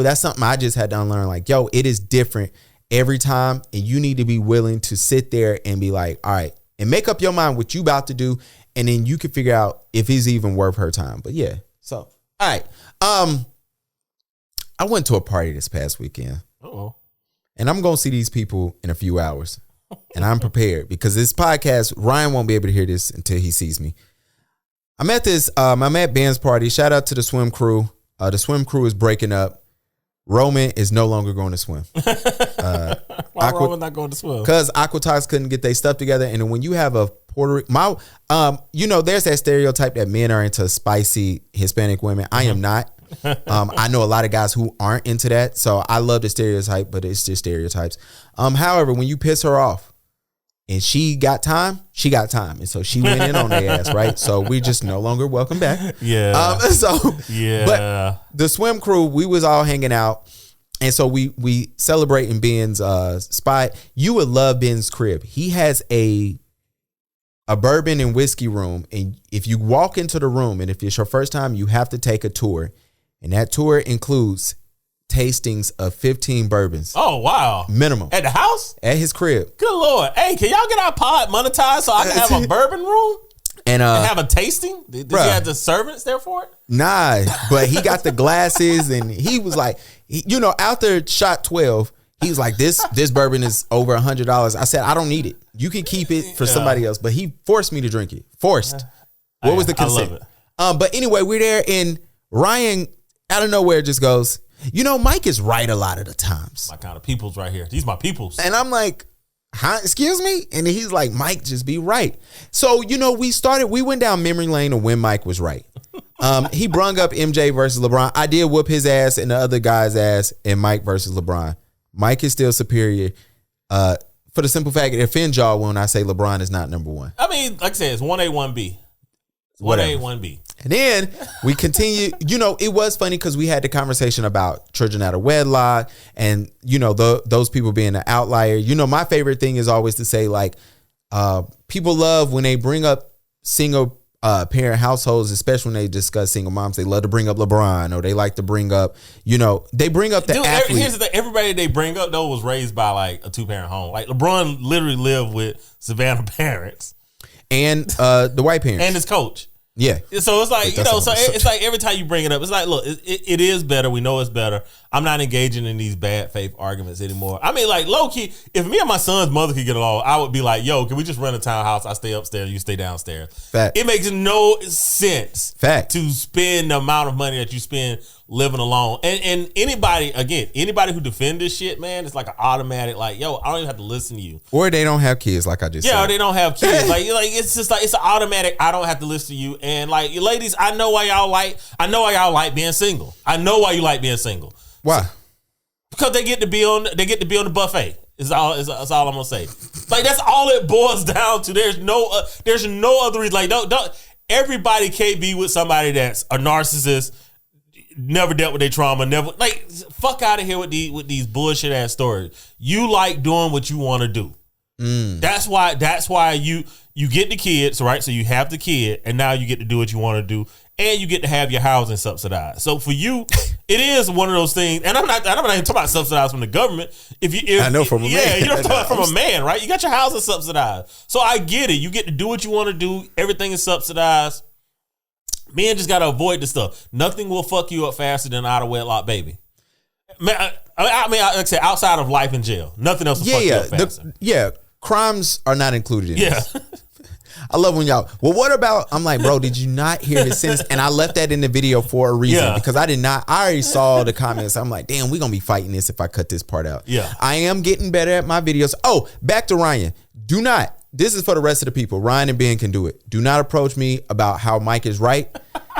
that's something I just had to unlearn. Like, yo, it is different every time. And you need to be willing to sit there and be like, all right, and make up your mind what you about to do. And then you can figure out if it's even worth her time. But yeah. So, all right. I went to a party this past weekend. Uh-oh. And I'm going to see these people in a few hours. And I'm prepared because this podcast, Ryan won't be able to hear this until he sees me. I'm at Ben's party. Shout out to the swim crew. The swim crew is breaking up. Roman is no longer going to swim. Why Roman not going to swim? Because Aquatox couldn't get their stuff together. And then when you have a Puerto Rican, there's that stereotype that men are into spicy Hispanic women. I am not. I know a lot of guys who aren't into that. So I love the stereotype, but it's just stereotypes. However, when you piss her off and she got time. And so she went in on their ass, right? So we just no longer welcome back. Yeah. But the swim crew, we was all hanging out. And so we celebrating Ben's spot. You would love Ben's crib. He has a bourbon and whiskey room. And if you walk into the room, and if it's your first time, you have to take a tour. And that tour includes tastings of 15 bourbons. Oh, wow. Minimum. At the house? At his crib. Good Lord. Hey, can y'all get our pod monetized so I can have a bourbon room? And have a tasting? Does he have the servants there for it? Nah, but he got the glasses and he was like, after shot 12, he was like, this bourbon is over $100. I said, I don't need it. You can keep it for somebody else. But he forced me to drink it. Forced. What was the consent? I love it. But anyway, we're there and Ryan out of nowhere just goes, Mike is right a lot of the times. My kind of peoples right here. These my peoples. And I'm like, huh? Excuse me? And he's like, Mike just be right. So, we went down memory lane of when Mike was right. He brung up MJ versus LeBron. I did whoop his ass and the other guy's ass in Mike versus LeBron. Mike is still superior. For the simple fact, it offends y'all when I say LeBron is not number one. I mean, like I said, it's 1A, 1B. 1A, 1B. And then we continue, it was funny because we had the conversation about children out of wedlock and, those people being an outlier. My favorite thing is always to say like, people love when they bring up single parent households, especially when they discuss single moms, they love to bring up LeBron or they like to bring up, they bring up the athlete. Here's the thing. Everybody they bring up though was raised by like a 2-parent home. Like LeBron literally lived with Savannah parents. And the white parents. And his coach. Yeah. So it's like, it's like every time you bring it up, it's like, look, it is better. We know it's better. I'm not engaging in these bad faith arguments anymore. I mean, like, low key, if me and my son's mother could get along, I would be like, yo, can we just rent a townhouse? I stay upstairs, you stay downstairs. Fact. It makes no sense to spend the amount of money that you spend living alone. And anybody who defend this shit, man, it's like an automatic, like, yo, I don't even have to listen to you. Or they don't have kids, like I just said. Yeah, or they don't have kids. like it's just like, it's an automatic, I don't have to listen to you. And like, ladies, I know why y'all like being single. I know why you like being single. Why? Because they get to be on the buffet. Is all I'm gonna say. Like that's all it boils down to. There's no other reason. Like don't everybody can't be with somebody that's a narcissist, never dealt with their trauma, never like fuck out of here with these bullshit ass stories. You like doing what you want to do. That's why you get the kids, right? So you have the kid, and now you get to do what you want to do, and you get to have your housing subsidized. So for you, it is one of those things. And I'm not even talking about subsidized from the government. I know from a man. Yeah, you know what I'm talking about from a man, right? You got your housing subsidized. So I get it. You get to do what you want to do. Everything is subsidized. Men just got to avoid the stuff. Nothing will fuck you up faster than an out of wedlock baby. Man, I mean, like I said, outside of life in jail, nothing else will fuck you up faster. Crimes are not included in this. I love when y'all, well, what about, I'm like, bro, did you not hear his sentence? And I left that in the video for a reason because I already saw the comments. I'm like, damn, we're going to be fighting this if I cut this part out. Yeah. I am getting better at my videos. Oh, back to Ryan. This is for the rest of the people. Ryan and Ben can do it. Do not approach me about how Mike is right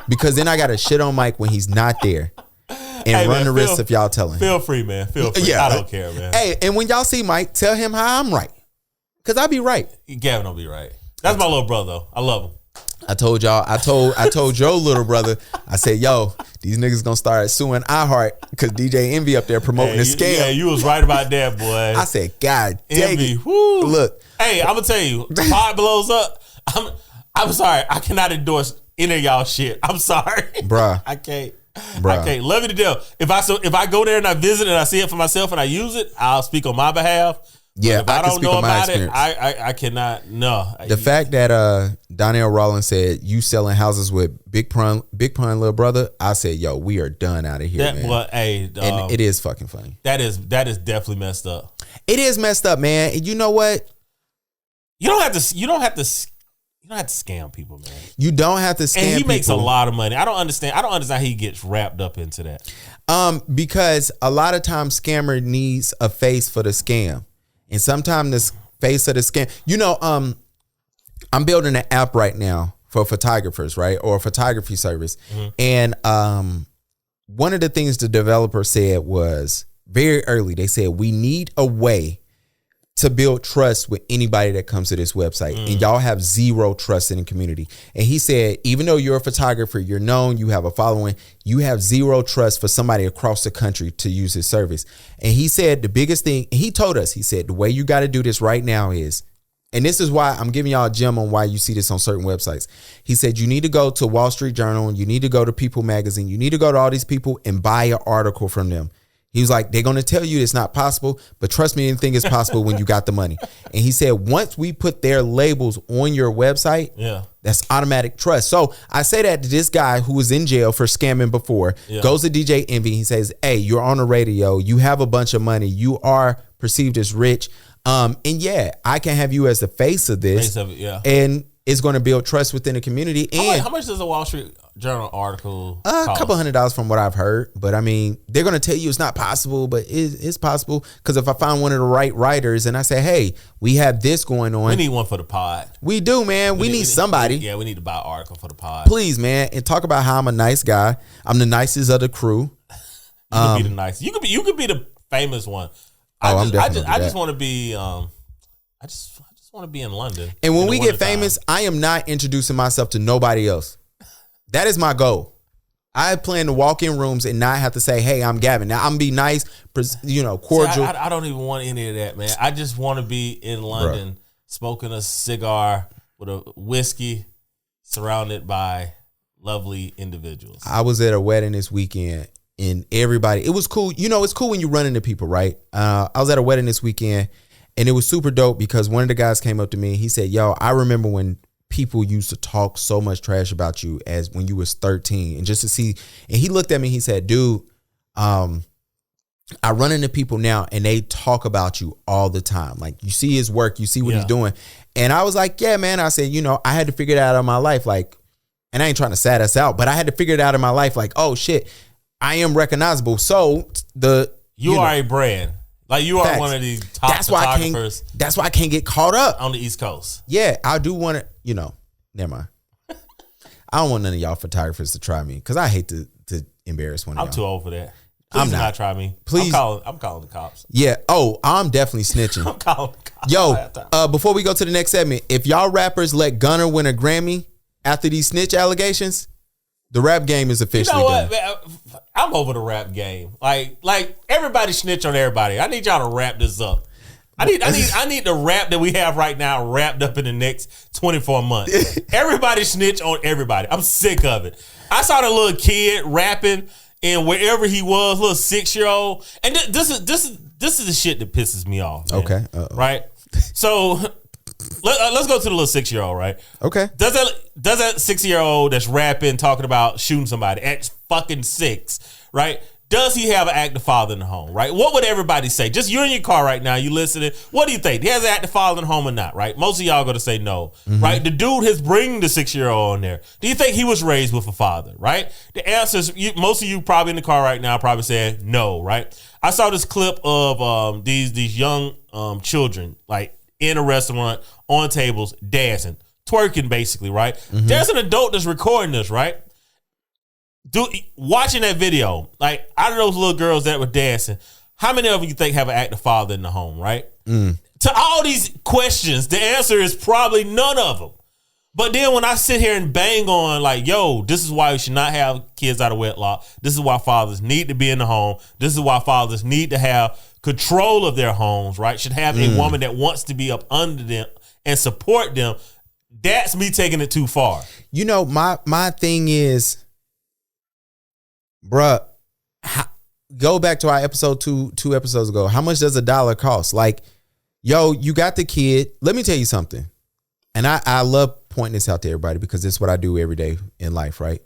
because then I got to shit on Mike when he's not there. And run the risk of y'all telling him. Feel free, man. Feel free. I don't care, man. Hey, and when y'all see Mike, tell him how I'm right. Because I be right. Gavin don't be right. That's my little brother, though. I love him. I told y'all, I told your little brother, I said, yo, these niggas gonna start suing iHeart because DJ Envy up there promoting the scam. Yeah, you was right about that, boy. I said, God dang Envy, it. whoo. Look. Hey, I'm gonna tell you, the pod blows up. I'm sorry. I cannot endorse any of y'all shit. I'm sorry. Bruh. I can't. Bruh. I can't. Love you to death. If I go there and I visit and I see it for myself and I use it, I'll speak on my behind. Yeah, if I don't know about it, experience. I cannot. No. The fact that Donnell Rollins said you selling houses with Big Pun little brother, I said, yo, we are done out of here, man. Well, hey, and it is fucking funny. That is definitely messed up. It is messed up, man. And you know what? You don't have to scam people, man. You don't have to scam people. And he makes a lot of money. I don't understand how he gets wrapped up into that. Because a lot of times scammer needs a face for the scam. And sometimes the face of the scam, I'm building an app right now for photographers, right? Or a photography service. Mm-hmm. And one of the things the developer said was very early, they said, we need a way to build trust with anybody that comes to this website. And y'all have zero trust in the community. And he said, even though you're a photographer, you're known, you have a following, you have zero trust for somebody across the country to use his service. And he said the biggest thing, he told us, he said, the way you got to do this right now is, and this is why I'm giving y'all a gem on why you see this on certain websites. He said, you need to go to Wall Street Journal, you need to go to People Magazine, you need to go to all these people and buy an article from them. He was like, they're going to tell you it's not possible, but trust me, anything is possible when you got the money. And he said, once we put their labels on your website, that's automatic trust. So I say that to this guy who was in jail for scamming before, goes to DJ Envy. He says, hey, you're on the radio. You have a bunch of money. You are perceived as rich. And I can have you as the face of this. And it's going to build trust within the community. And how much does a Wall Street Journal article cost? A couple $100 from what I've heard. But I mean, they're going to tell you it's not possible, but it's possible. Because if I find one of the right writers and I say, hey, we have this going on. We need one for the pod. We do, man. We need somebody. Yeah, we need to buy an article for the pod. Please, man. And talk about how I'm a nice guy. I'm the nicest of the crew. You could be the nice. You could be the famous one. I'm definitely I just want to be I just want to be in London. And when we get famous, I am not introducing myself to nobody else. That is my goal. I plan to walk in rooms and not have to say, hey, I'm Gavin. Now, I'm going to be nice, cordial. See, I don't even want any of that, man. I just want to be in London, smoking a cigar with a whiskey, surrounded by lovely individuals. I was at a wedding this weekend, and everybody, it was cool. It's cool when you run into people, right? I was at a wedding this weekend, and it was super dope because one of the guys came up to me and he said, yo, I remember when people used to talk so much trash about you as when you was 13. And just to see, and he looked at me, he said, dude, I run into people now and they talk about you all the time. Like you see his work, you see what he's doing. And I was like, yeah, man. I said, I had to figure it out in my life. Like, and I ain't trying to sad us out, but I had to figure it out in my life. Like, oh shit, I am recognizable. So you are a brand. Like you are one of these top photographers. That's why I can't get caught up on the East Coast. Yeah, I do want to, never mind. I don't want none of y'all photographers to try me because I hate to embarrass one of y'all. I'm too old for that. Please do not try me. Please. I'm calling the cops. Yeah. Oh, I'm definitely snitching. I'm calling the cops. Yo, before we go to the next segment, if y'all rappers let Gunna win a Grammy after these snitch allegations, the rap game is officially done. Man, I'm over the rap game. Like everybody snitch on everybody. I need y'all to wrap this up. I need the rap that we have right now wrapped up in the next 24 months. Everybody snitch on everybody. I'm sick of it. I saw the little kid rapping and wherever he was, little 6-year-old, and this is the shit that pisses me off. Man. Okay, right. So let's go to the little 6-year-old. Right. Okay. Does that 6-year-old that's rapping talking about shooting somebody at fucking 6? Right. Does he have an active father in the home, right? What would everybody say? Just you're in your car right now, you listening. What do you think? He has an active father in the home or not, right? Most of y'all going to say no, right? The dude has bringing the 6-year-old on there. Do you think he was raised with a father, right? The answer is, most of you probably in the car right now probably saying no, right? I saw this clip of these young children, like in a restaurant, on tables, dancing, twerking basically, right? There's an adult that's recording this, right? Watching that video, like out of those little girls that were dancing, how many of them you think have an active father in the home, right? To all these questions, the answer is probably none of them. But then when I sit here and bang on like, yo, this is why we should not have kids out of wedlock. This is why fathers need to be in the home. This is why fathers need to have control of their homes, right? Should have a woman that wants to be up under them and support them. That's me taking it too far. You know, my thing is, bruh, go back to our episode two episodes ago. How much does $1 cost? Like, yo, you got the kid. Let me tell you something. And I love pointing this out to everybody because it's what I do every day in life, right?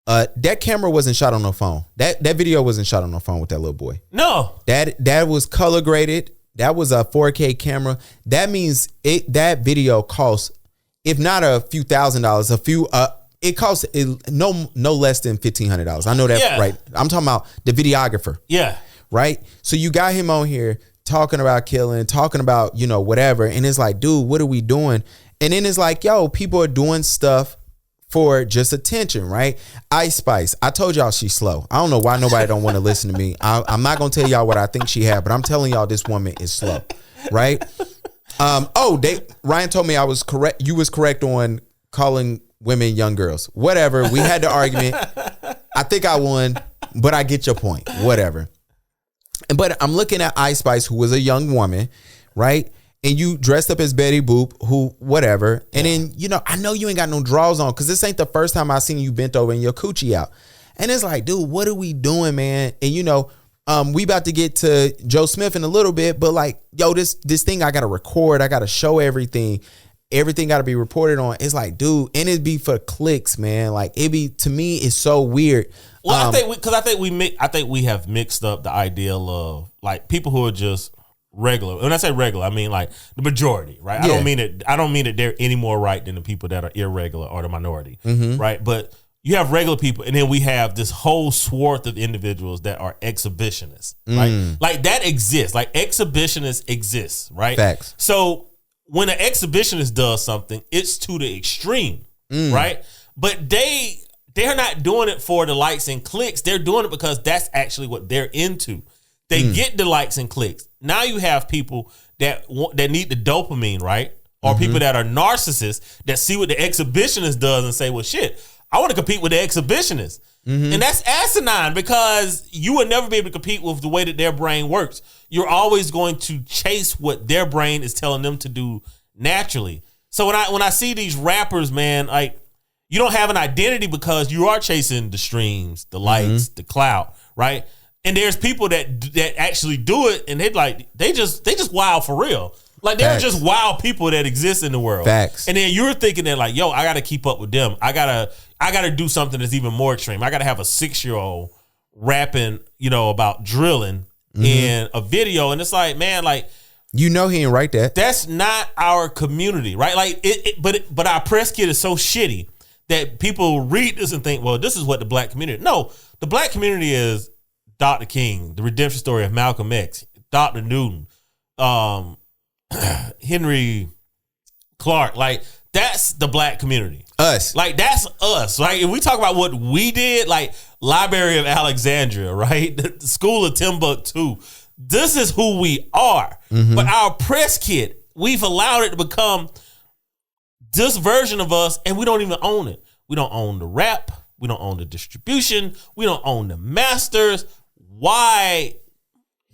That camera wasn't shot on no phone. That video wasn't shot on no phone with that little boy. No. That was color graded. That was a 4K camera. That means that video costs, if not a few $1,000s, it costs no less than $1,500. I know that, right? I'm talking about the videographer. Yeah. Right? So you got him on here talking about killing, talking about, whatever. And it's like, dude, what are we doing? And then it's like, yo, people are doing stuff for just attention, right? Ice Spice. I told y'all she's slow. I don't know why nobody don't want to listen to me. I'm not going to tell y'all what I think she had, but I'm telling y'all this woman is slow, right? Ryan told me I was correct. You was correct on calling women young girls. Whatever. We had the argument. I think I won, but I get your point. Whatever. But I'm looking at Ice Spice, who was a young woman, right? And you dressed up as Betty Boop, who whatever. And then, I know you ain't got no drawers on because this ain't the first time I seen you bent over and your coochie out. And it's like, dude, what are we doing, man? And we about to get to Joe Smith in a little bit, but like, yo, this thing I got to record. I got to show everything. Everything got to be reported on. It's like, dude, and it'd be for clicks, man. Like to me, it's so weird. Well, I think we have mixed up the ideal of like people who are just regular. When I say regular, I mean like the majority, right? Yeah. I don't mean that they're any more right than the people that are irregular or the minority, right? But you have regular people, and then we have this whole swath of individuals that are exhibitionists, right? Like that exists. Like exhibitionists exist, right? Facts. So when an exhibitionist does something, it's to the extreme, right? But they're not doing it for the likes and clicks. They're doing it because that's actually what they're into. They get the likes and clicks. Now you have people that need the dopamine, right? Or people that are narcissists that see what the exhibitionist does and say, well, shit, I want to compete with the exhibitionist. And that's asinine because you will never be able to compete with the way that their brain works. You're always going to chase what their brain is telling them to do naturally. So when I see these rappers, man, like you don't have an identity because you are chasing the streams, the likes, the clout, right? And there's people that actually do it, and they just wild for real. Like they're just wild people that exist in the world. Facts. And then you're thinking that like, yo, I got to keep up with them. I gotta do something that's even more extreme. I gotta have a 6-year-old rapping, about drilling in a video, and it's like, man, like he ain't write that. That's not our community, right? Like but our press kit is so shitty that people read this and think, well, this is what the black community. No, the black community is Dr. King, the redemption story of Malcolm X, Dr. Newton, Henry Clark. Like that's the black community. Us. Like that's us. Like if we talk about what we did, like Library of Alexandria, right? The School of Timbuktu. This is who we are. Mm-hmm. But our press kit, we've allowed it to become this version of us, and we don't even own it. We don't own the rap. We don't own the distribution. We don't own the masters. Why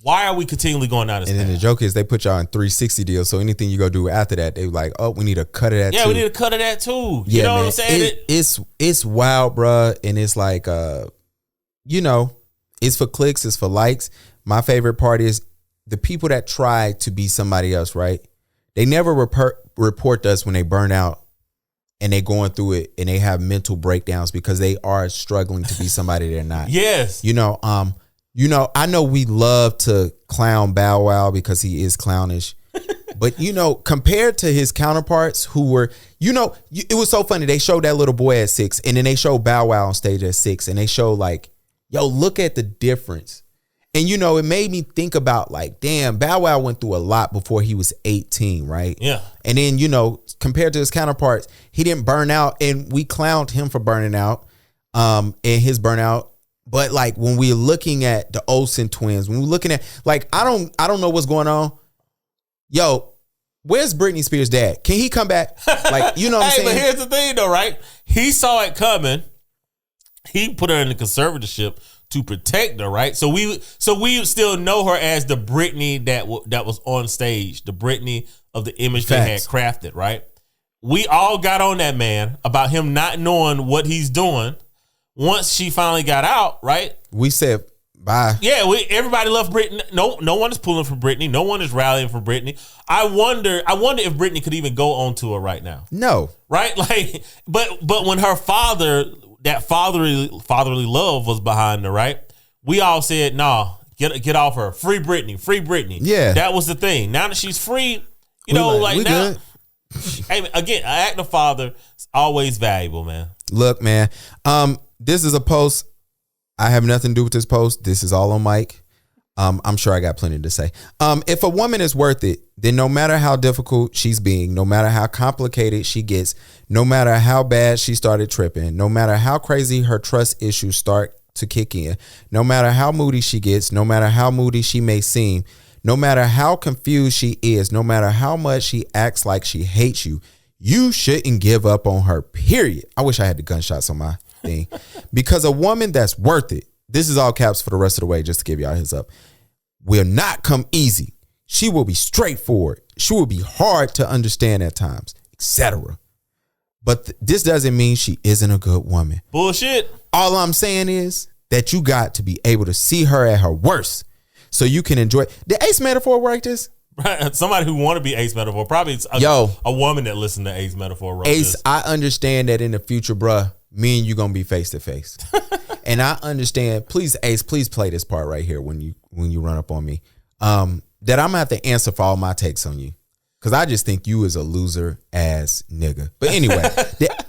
are we continually going down this path? And then the joke is they put y'all in 360 deals, so anything you go do after that, they like, oh, we need a cut of that too. Yeah, we need a cut of that too. Yeah, you know man. what I'm saying? It's wild, bruh, and it's like, you know, it's for clicks, it's for likes. My favorite part is the people that try to be somebody else, right? They never report us when they burn out and they going through it and they have mental breakdowns because they are struggling to be somebody they're not. Yes. You know, I know we love to clown Bow Wow because he is clownish. But, you know, compared to his counterparts who were, you know, it was so funny. They showed that little boy at 6 and then they showed Bow Wow on stage at 6 and they showed like, yo, look at the difference. And, you know, it made me think about like, damn, Bow Wow went through a lot before he was 18, right? Yeah. And then, you know, compared to his counterparts, he didn't burn out and we clowned him for burning out and his burnout. But like when we're looking at the Olsen twins, when we're looking at like, I don't know what's going on. Yo, where's Britney Spears' dad? Can he come back? Like, you know what I'm saying? But here's the thing though, right? He saw it coming. He put her in the conservatorship to protect her, right? So we still know her as the Britney that was on stage, the Britney of the image they had crafted, right? We all got on that man about him not knowing what he's doing. Once she finally got out, right? We said bye. Yeah, everybody loved Britney. No one is pulling for Britney. No one is rallying for Britney. I wonder if Britney could even go on tour right now. No, right? Like, but when her father, that fatherly love was behind her, right? We all said, "Nah, get off her. Free Britney, free Britney." Yeah, that was the thing. Now that she's free, you know, like now. Good. Hey, again, an active father is always valuable, man. Look, man. This is a post. I have nothing to do with this post. This is all on Mike. I'm sure I got plenty to say. If a woman is worth it, then no matter how difficult she's being, no matter how complicated she gets, no matter how bad she started tripping, no matter how crazy her trust issues start to kick in, no matter how moody she gets, no matter how moody she may seem, no matter how confused she is, no matter how much she acts like she hates you, you shouldn't give up on her, period. I wish I had the gunshots on my thing. Because a woman that's worth it, this is all caps for the rest of the way, just to give y'all a heads up, will not come easy. She will be straightforward. She will be hard to understand at times, etc. But this doesn't mean she isn't a good woman. Bullshit. All I'm saying is that you got to be able to see her at her worst so you can enjoy. Did Ace Metaphor write this? Right. Somebody who want to be Ace Metaphor, probably a woman that listened to Ace Metaphor wrote Ace, this. I understand that in the future, bruh, me and you gonna be face to face. And I understand, please, Ace, please play this part right here when you run up on me. That I'm gonna have to answer for all my takes on you. Cause I just think you is a loser ass nigga. But anyway,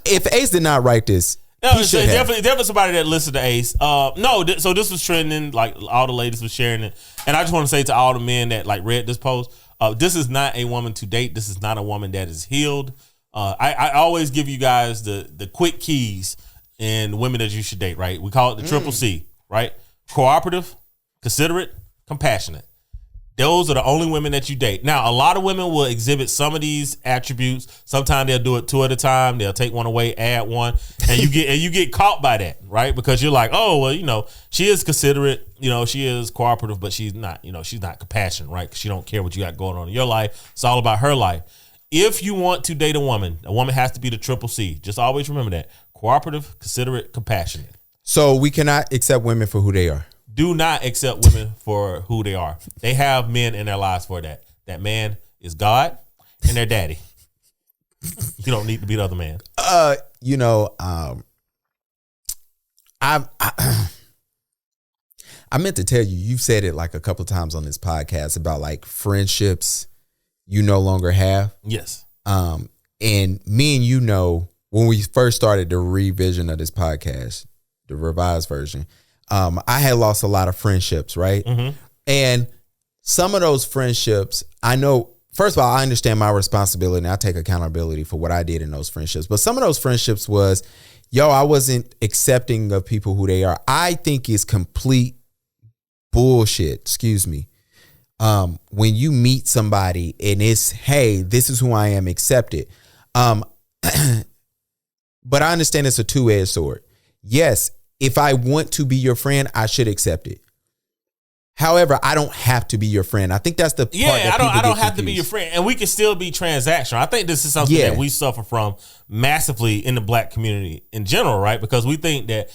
if Ace did not write this, no, it's definitely somebody that listened to Ace. So this was trending, like all the ladies were sharing it. And I just want to say to all the men that like read this post, this is not a woman to date. This is not a woman that is healed. I always give you guys the quick keys in women that you should date, right? We call it the triple C, right? Cooperative, considerate, compassionate. Those are the only women that you date. Now, a lot of women will exhibit some of these attributes. Sometimes they'll do it 2 at a time. They'll take one away, add one, and you get caught by that, right? Because you're like, oh, well, you know, she is considerate, you know, she is cooperative, but she's not, you know, she's not compassionate, right? Because she don't care what you got going on in your life. It's all about her life. If you want to date a woman has to be the triple C. Just always remember that: cooperative, considerate, compassionate. So we cannot accept women for who they are. Do not accept women for who they are. They have men in their lives for that. That man is God and their daddy. You don't need to be the other man. You know, I meant to tell you, you've said it like a couple of times on this podcast about like friendships you no longer have. Yes. And me and you know, when we first started the revision of this podcast, the revised version, I had lost a lot of friendships, right? Mm-hmm. And some of those friendships, I know first of all, I understand my responsibility and I take accountability for what I did in those friendships. But some of those friendships was, I wasn't accepting of people who they are. I think it's complete bullshit. Excuse me. When you meet somebody and it's, hey, this is who I am, accept it. But I understand it's a two-edged sword. Yes, if I want to be your friend, I should accept it. However, I don't have to be your friend. I think that's the part that I don't have to be your friend, and we can still be transactional. I think this is something that we suffer from massively in the black community in general, right? Because we think that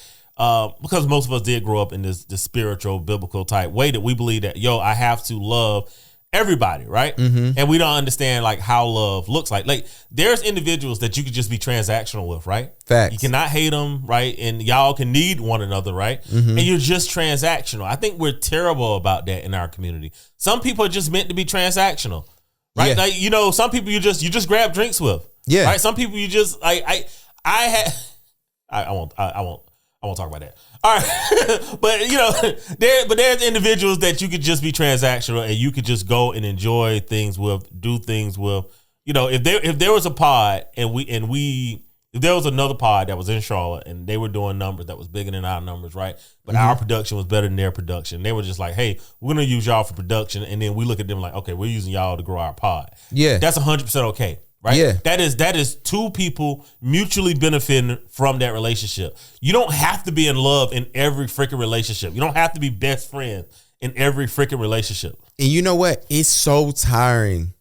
because most of us did grow up in this spiritual, biblical type way that we believe that I have to love everybody, right? Mm-hmm. And we don't understand like how love looks like. Like there's individuals that you could just be transactional with, right? Facts. You cannot hate them, right? And y'all can need one another, right? Mm-hmm. And you're just transactional. I think we're terrible about that in our community. Some people are just meant to be transactional, right? Yeah. Like some people you just grab drinks with, yeah. Right? Some people you just I won't talk about that. All right. But there's individuals that you could just be transactional and you could just go and enjoy things with, do things with. If there was a pod if there was another pod that was in Charlotte and they were doing numbers that was bigger than our numbers, right? But our production was better than their production. They were just like, hey, we're going to use y'all for production. And then we look at them like, okay, we're using y'all to grow our pod. Yeah. That's 100% okay. Right? Yeah. That is two people mutually benefiting from that relationship. You don't have to be in love in every freaking relationship. You don't have to be best friends in every freaking relationship. And you know what? It's so tiring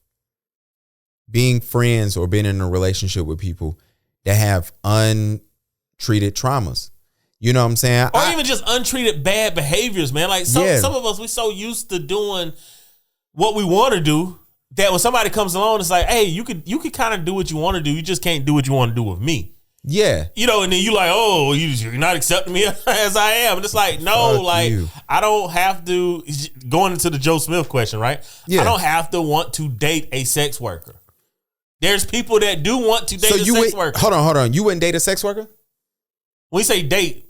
being friends or being in a relationship with people that have untreated traumas. You know what I'm saying? Or even just untreated bad behaviors, man. Like some of us, we're so used to doing what we want to do that when somebody comes along, it's like, hey, you could kind of do what you want to do. You just can't do what you want to do with me. Yeah. And then you like, oh, you're not accepting me as I am. And it's like, no, I don't have to, going into the Joe Smith question, right? Yeah. I don't have to want to date a sex worker. There's people that do want to date a sex worker. Hold on. You wouldn't date a sex worker? When we say date,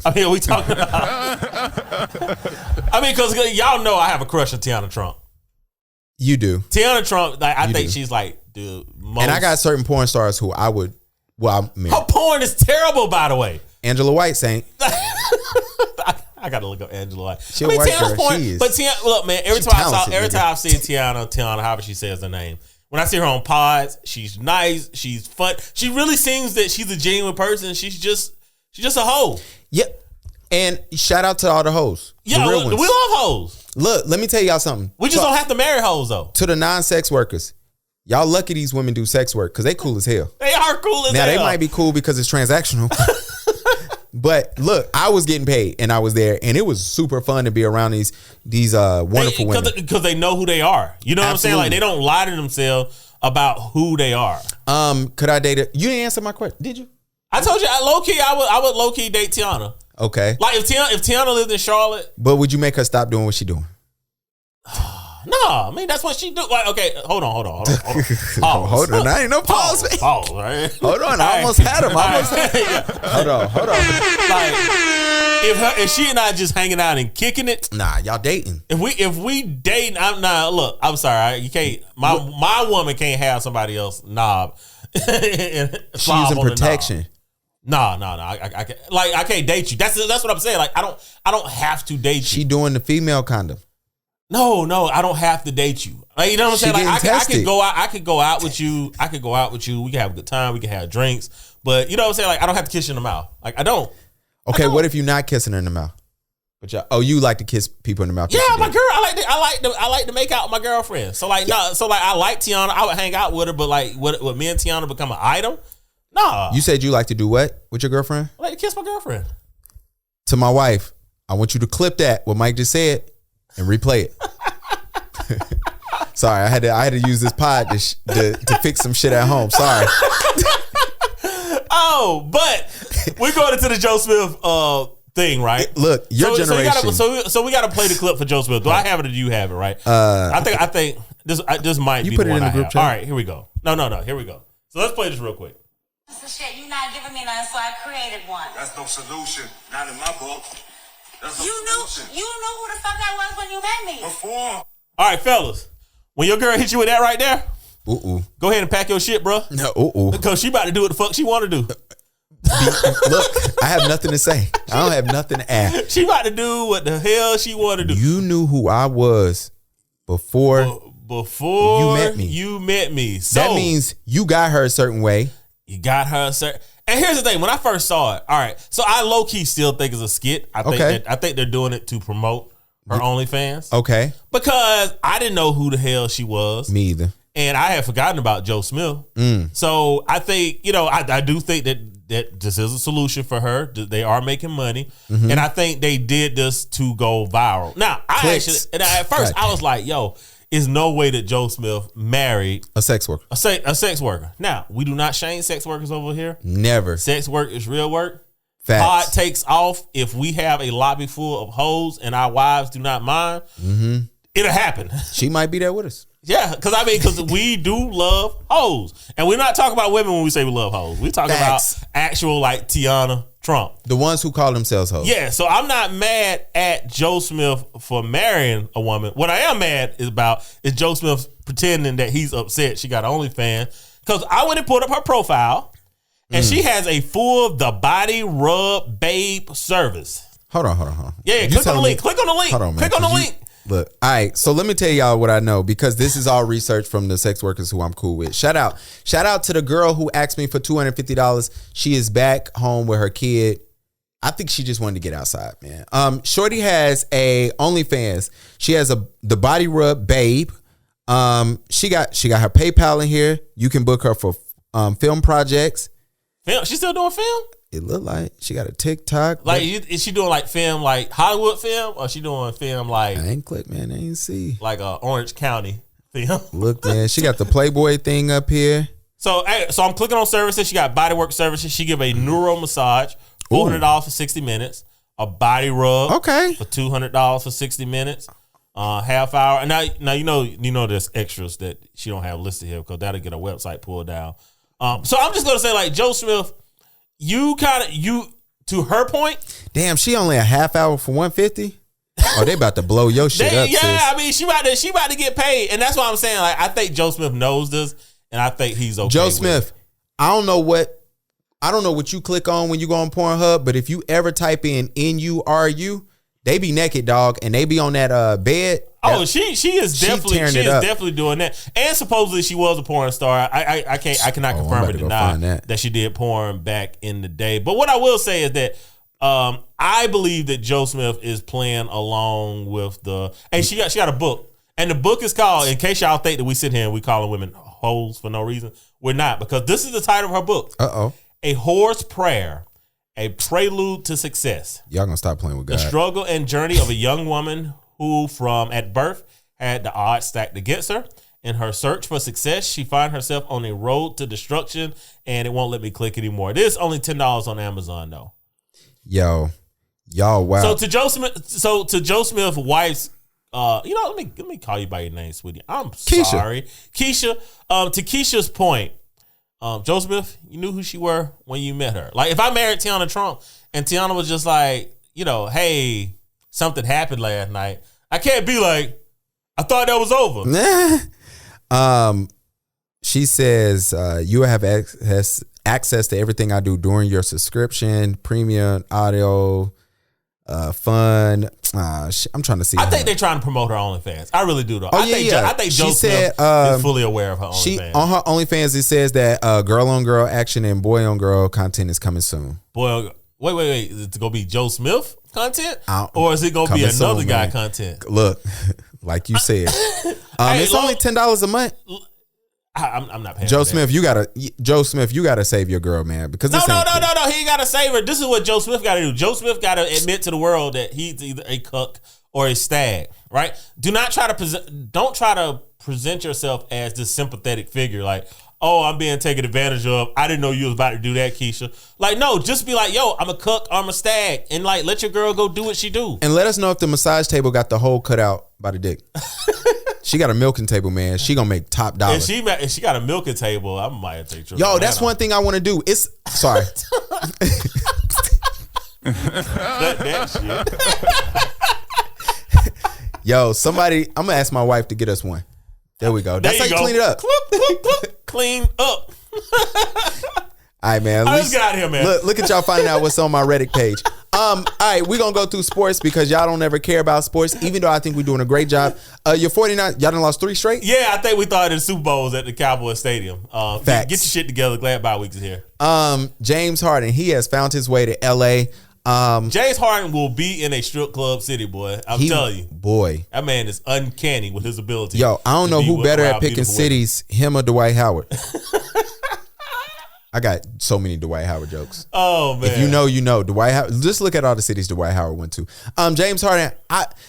I mean, are we talking about, because y'all know I have a crush on Tiana Trump. You do. Tiana Trump, I think she's like the most. And I got certain porn stars who I would. Her porn is terrible, by the way. Angela White ain't. I gotta look up Angela White. She's a white girl. Porn, she is. But Tiana, look, man. Every time I've seen Tiana, however she says her name. When I see her on pods, she's nice. She's fun. She really seems that she's a genuine person. She's just a hoe. Yep. And shout out to all the hoes. Yeah, we love hoes. Look, let me tell y'all something. We just don't have to marry hoes, though. To the non-sex workers, y'all lucky these women do sex work because they cool as hell. They are cool as hell. Now, they might be cool because it's transactional. But look, I was getting paid and I was there and it was super fun to be around these wonderful women. Because they know who they are. You know what I'm saying? Like, they don't lie to themselves about who they are. Could I date her? You didn't answer my question, did you? I told you, I would low-key date Tiana. Okay. Like if Tiana lived in Charlotte. But would you make her stop doing what she doing? No, I mean that's what she do. Like, okay, hold on. Pause. Hold on, I ain't no pause. Pause, right? Hold on, I almost had him. Hold on. Like, if she and I just hanging out and kicking it, nah, y'all dating. If we dating, look, I'm sorry, you can't. My woman can't have somebody else knob. She's in protection. No. I can't date you. That's what I'm saying. Like, I don't have to date you. She doing the female condom. No, I don't have to date you. Like, you know what I'm saying? Like, I could go out with you. We can have a good time. We can have drinks. But you know what I'm saying? Like, I don't have to kiss you in the mouth. Like, I don't. Okay, what if you're not kissing her in the mouth? But you like to kiss people in the mouth? Yeah, my girl. I like to make out with my girlfriend. So like, I like Tiana. I would hang out with her. But like, would me and Tiana become an item? Nah. You said you like to do what with your girlfriend? I like to kiss my girlfriend. To my wife, I want you to clip that what Mike just said and replay it. Sorry, I had to use this pod to fix some shit at home. Sorry. Oh, but we're going into the Joe Smith thing, right? Look, your generation. So we got to play the clip for Joe Smith. Do I have it or do you have it? Right? I think this might be the one I have. All right, here we go. No. Here we go. So let's play this real quick. Shit, you not giving me none, so I created one. That's no solution. Not in my book. That's no solution. You knew who the fuck I was when you met me. Before. All right, fellas. When your girl hit you with that right there, Go ahead and pack your shit, bro. No, Because she about to do what the fuck she want to do. Look, I have nothing to say. I don't have nothing to add. She about to do what the hell she want to do. You knew who I was before you met me. So that means you got her a certain way. You got her a certain. And here's the thing: when I first saw it, all right, so I low key still think it's a skit. I think they're doing it to promote her OnlyFans. Okay, because I didn't know who the hell she was. Me either. And I had forgotten about Joe Smith. So I think, I do think that this is a solution for her. They are making money. And I think they did this to go viral. Now, at first I was like, yo, is no way that Joe Smith married a sex worker. A sex worker. Now, we do not shame sex workers over here. Never. Sex work is real work. Facts. Pod takes off if we have a lobby full of hoes and our wives do not mind. It'll happen. She might be there with us. Yeah, because we do love hoes. And we're not talking about women when we say we love hoes. We're talking about actual like Tiana Trump. The ones who call themselves hoes. Yeah, so I'm not mad at Joe Smith for marrying a woman. What I am mad is Joe Smith pretending that he's upset she got an OnlyFans. Because I went and pulled up her profile and she has a full The Body Rub Babe service. Hold on. Yeah, click on the link. Click on the link. Hold on, man, click on the link. Look, all right, so let me tell y'all what I know, because this is all research from the sex workers who I'm cool with. Shout out to the girl who asked me for $250. She is back home with her kid. I think she just wanted to get outside, man. Shorty has a OnlyFans. She has the Body Rub Babe. She got her PayPal in here. You can book her for film projects. Film? She's still doing film? It looked like she got a TikTok. Like, is she doing like film, like Hollywood film, or she doing film like? I ain't click, man. I ain't see. Like a Orange County film. Look, man, she got the Playboy thing up here. So I'm clicking on services. She got bodywork services. She give a neuro massage, $400 for 60 minutes. A body rub, for $200 for 60 minutes. Half hour. And now you know there's extras that she don't have listed here because that'll get a website pulled down. So I'm just gonna say, like, Joe Smith. You to her point. Damn, she only a half hour for $150. Oh, they about to blow your shit up. Yeah, sis. I mean, she about to get paid, and that's why I'm saying, like, I think Joe Smith knows this, and I think he's okay. Joe Smith, I don't know what you click on when you go on Pornhub, but if you ever type in NURU, they be naked, dog, and they be on that bed. Oh, she is definitely doing that. And supposedly she was a porn star. I cannot confirm or deny that she did porn back in the day. But what I will say is that I believe that Joe Smith is playing along with and she got a book. And the book is called, in case y'all think that we sit here and we calling women hoes for no reason, we're not, because this is the title of her book. A Whore's Prayer, a Prelude to Success. Y'all gonna stop playing with God. The struggle and journey of a young woman who from at birth had the odds stacked against her. In her search for success, she found herself on a road to destruction, and it won't let me click anymore. It is only $10 on Amazon though. Y'all, wow. So to Joe Smith's wife's, let me call you by your name, sweetie. I'm Keisha. Sorry, Keisha. To Keisha's point, Joe Smith, you knew who she were when you met her. Like, if I married Tiana Trump and Tiana was just like, hey, something happened last night, I can't be like, I thought that was over. She says, you have access to everything I do during your subscription, premium, audio, fun. I'm trying to see. I think they're trying to promote her OnlyFans. I really do, though. I think Joe Smith is fully aware of her OnlyFans. On her OnlyFans, it says that girl on girl action and boy on girl content is coming soon. Wait. Is it going to be Joe Smith content? Or is it going to be another guy content? Look, like you said, it's only $10 a month. I'm not paying. Joe Smith, you gotta save your girl, man. Because no. He ain't gotta save her. This is what Joe Smith gotta do. Joe Smith gotta admit to the world that he's either a cuck or a stag. Right? Don't try to present yourself as this sympathetic figure. Like, oh, I'm being taken advantage of. I didn't know you was about to do that, Keisha. Like, no, just be like, yo, I'm a cuck, I'm a stag, and like, let your girl go do what she do. And let us know if the massage table got the hole cut out by the dick. She got a milking table, man. She gonna make top dollar. If she got a milking table, I might take her. Yo, that's one thing I want to do. Sorry. that shit. Yo, I'm gonna ask my wife to get us one. There we go. That's how you clean it up. Clean up. All right, man. Let's get out of here, man. Look at y'all finding out what's on my Reddit page. All right, we're going to go through sports because y'all don't ever care about sports, even though I think we're doing a great job. Your 49, y'all done lost 3 straight? Yeah, I think we thought the Super Bowl was at the Cowboys Stadium. Facts. Get your shit together. Glad bye weeks is here. James Harden, he has found his way to L.A. James Harden will be in a strip club city, boy. I'm telling you. Boy. That man is uncanny with his ability. Yo, I don't know who better at picking cities, him or Dwight Howard. I got so many Dwight Howard jokes. Oh, man. If you know. Dwight Howard. Just look at all the cities Dwight Howard went to. James Harden,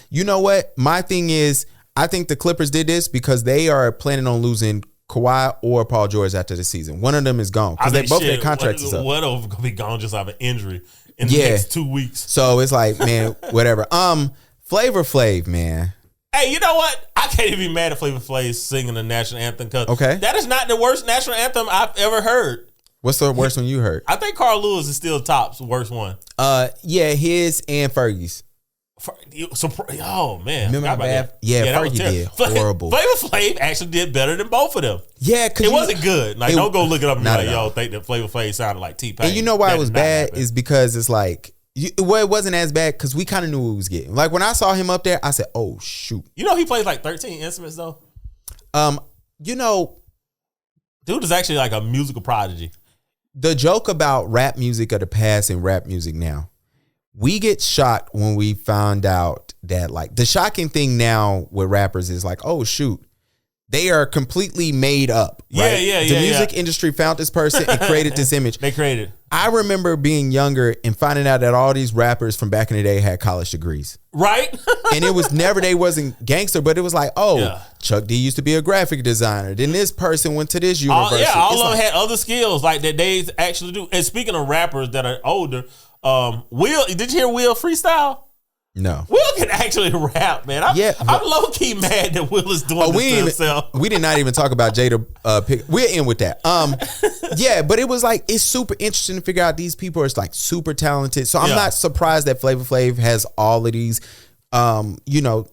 you know what? My thing is, I think the Clippers did this because they are planning on losing Kawhi or Paul George after the season. One of them is gone because both their contracts is up. One of them going to be gone just out of an injury in the next 2 weeks. So it's like, man, whatever. Flavor Flav, man. Hey, you know what? I can't even be mad at Flavor Flav singing the national anthem because that is not the worst national anthem I've ever heard. What's the worst one you heard? I think Carl Lewis is still top's worst one. Yeah, his and Fergie's. Oh man, remember how bad? Yeah, Fergie did horrible. Flavor Flav actually did better than both of them. Yeah, because it wasn't good. Like, don't go look it up and be like, yo, think that Flavor Flav sounded like T-Pain. And you know why it was bad is because it's like, it wasn't as bad because we kind of knew what we was getting. Like when I saw him up there, I said, "Oh shoot!" You know he plays like 13 instruments though. You know, dude is actually like a musical prodigy. The joke about rap music of the past and rap music now, we get shocked when we found out that, like, the shocking thing now with rappers is like, oh shoot, they are completely made up. Right? The music industry found this person and created this image. They created. I remember being younger and finding out that all these rappers from back in the day had college degrees. Right. And it was never, they wasn't gangster, but it was like, Chuck D used to be a graphic designer. Then this person went to this university. All of them had other skills like that they actually do. And speaking of rappers that are older, Will, did you hear Will freestyle? No. Will can actually rap, man. I'm low key mad that Will is doing this to himself. We did not even talk about Jada. We're in with that. Yeah, but it was like, it's super interesting to figure out these people are like super talented. So I'm not surprised that Flavor Flav has all of these,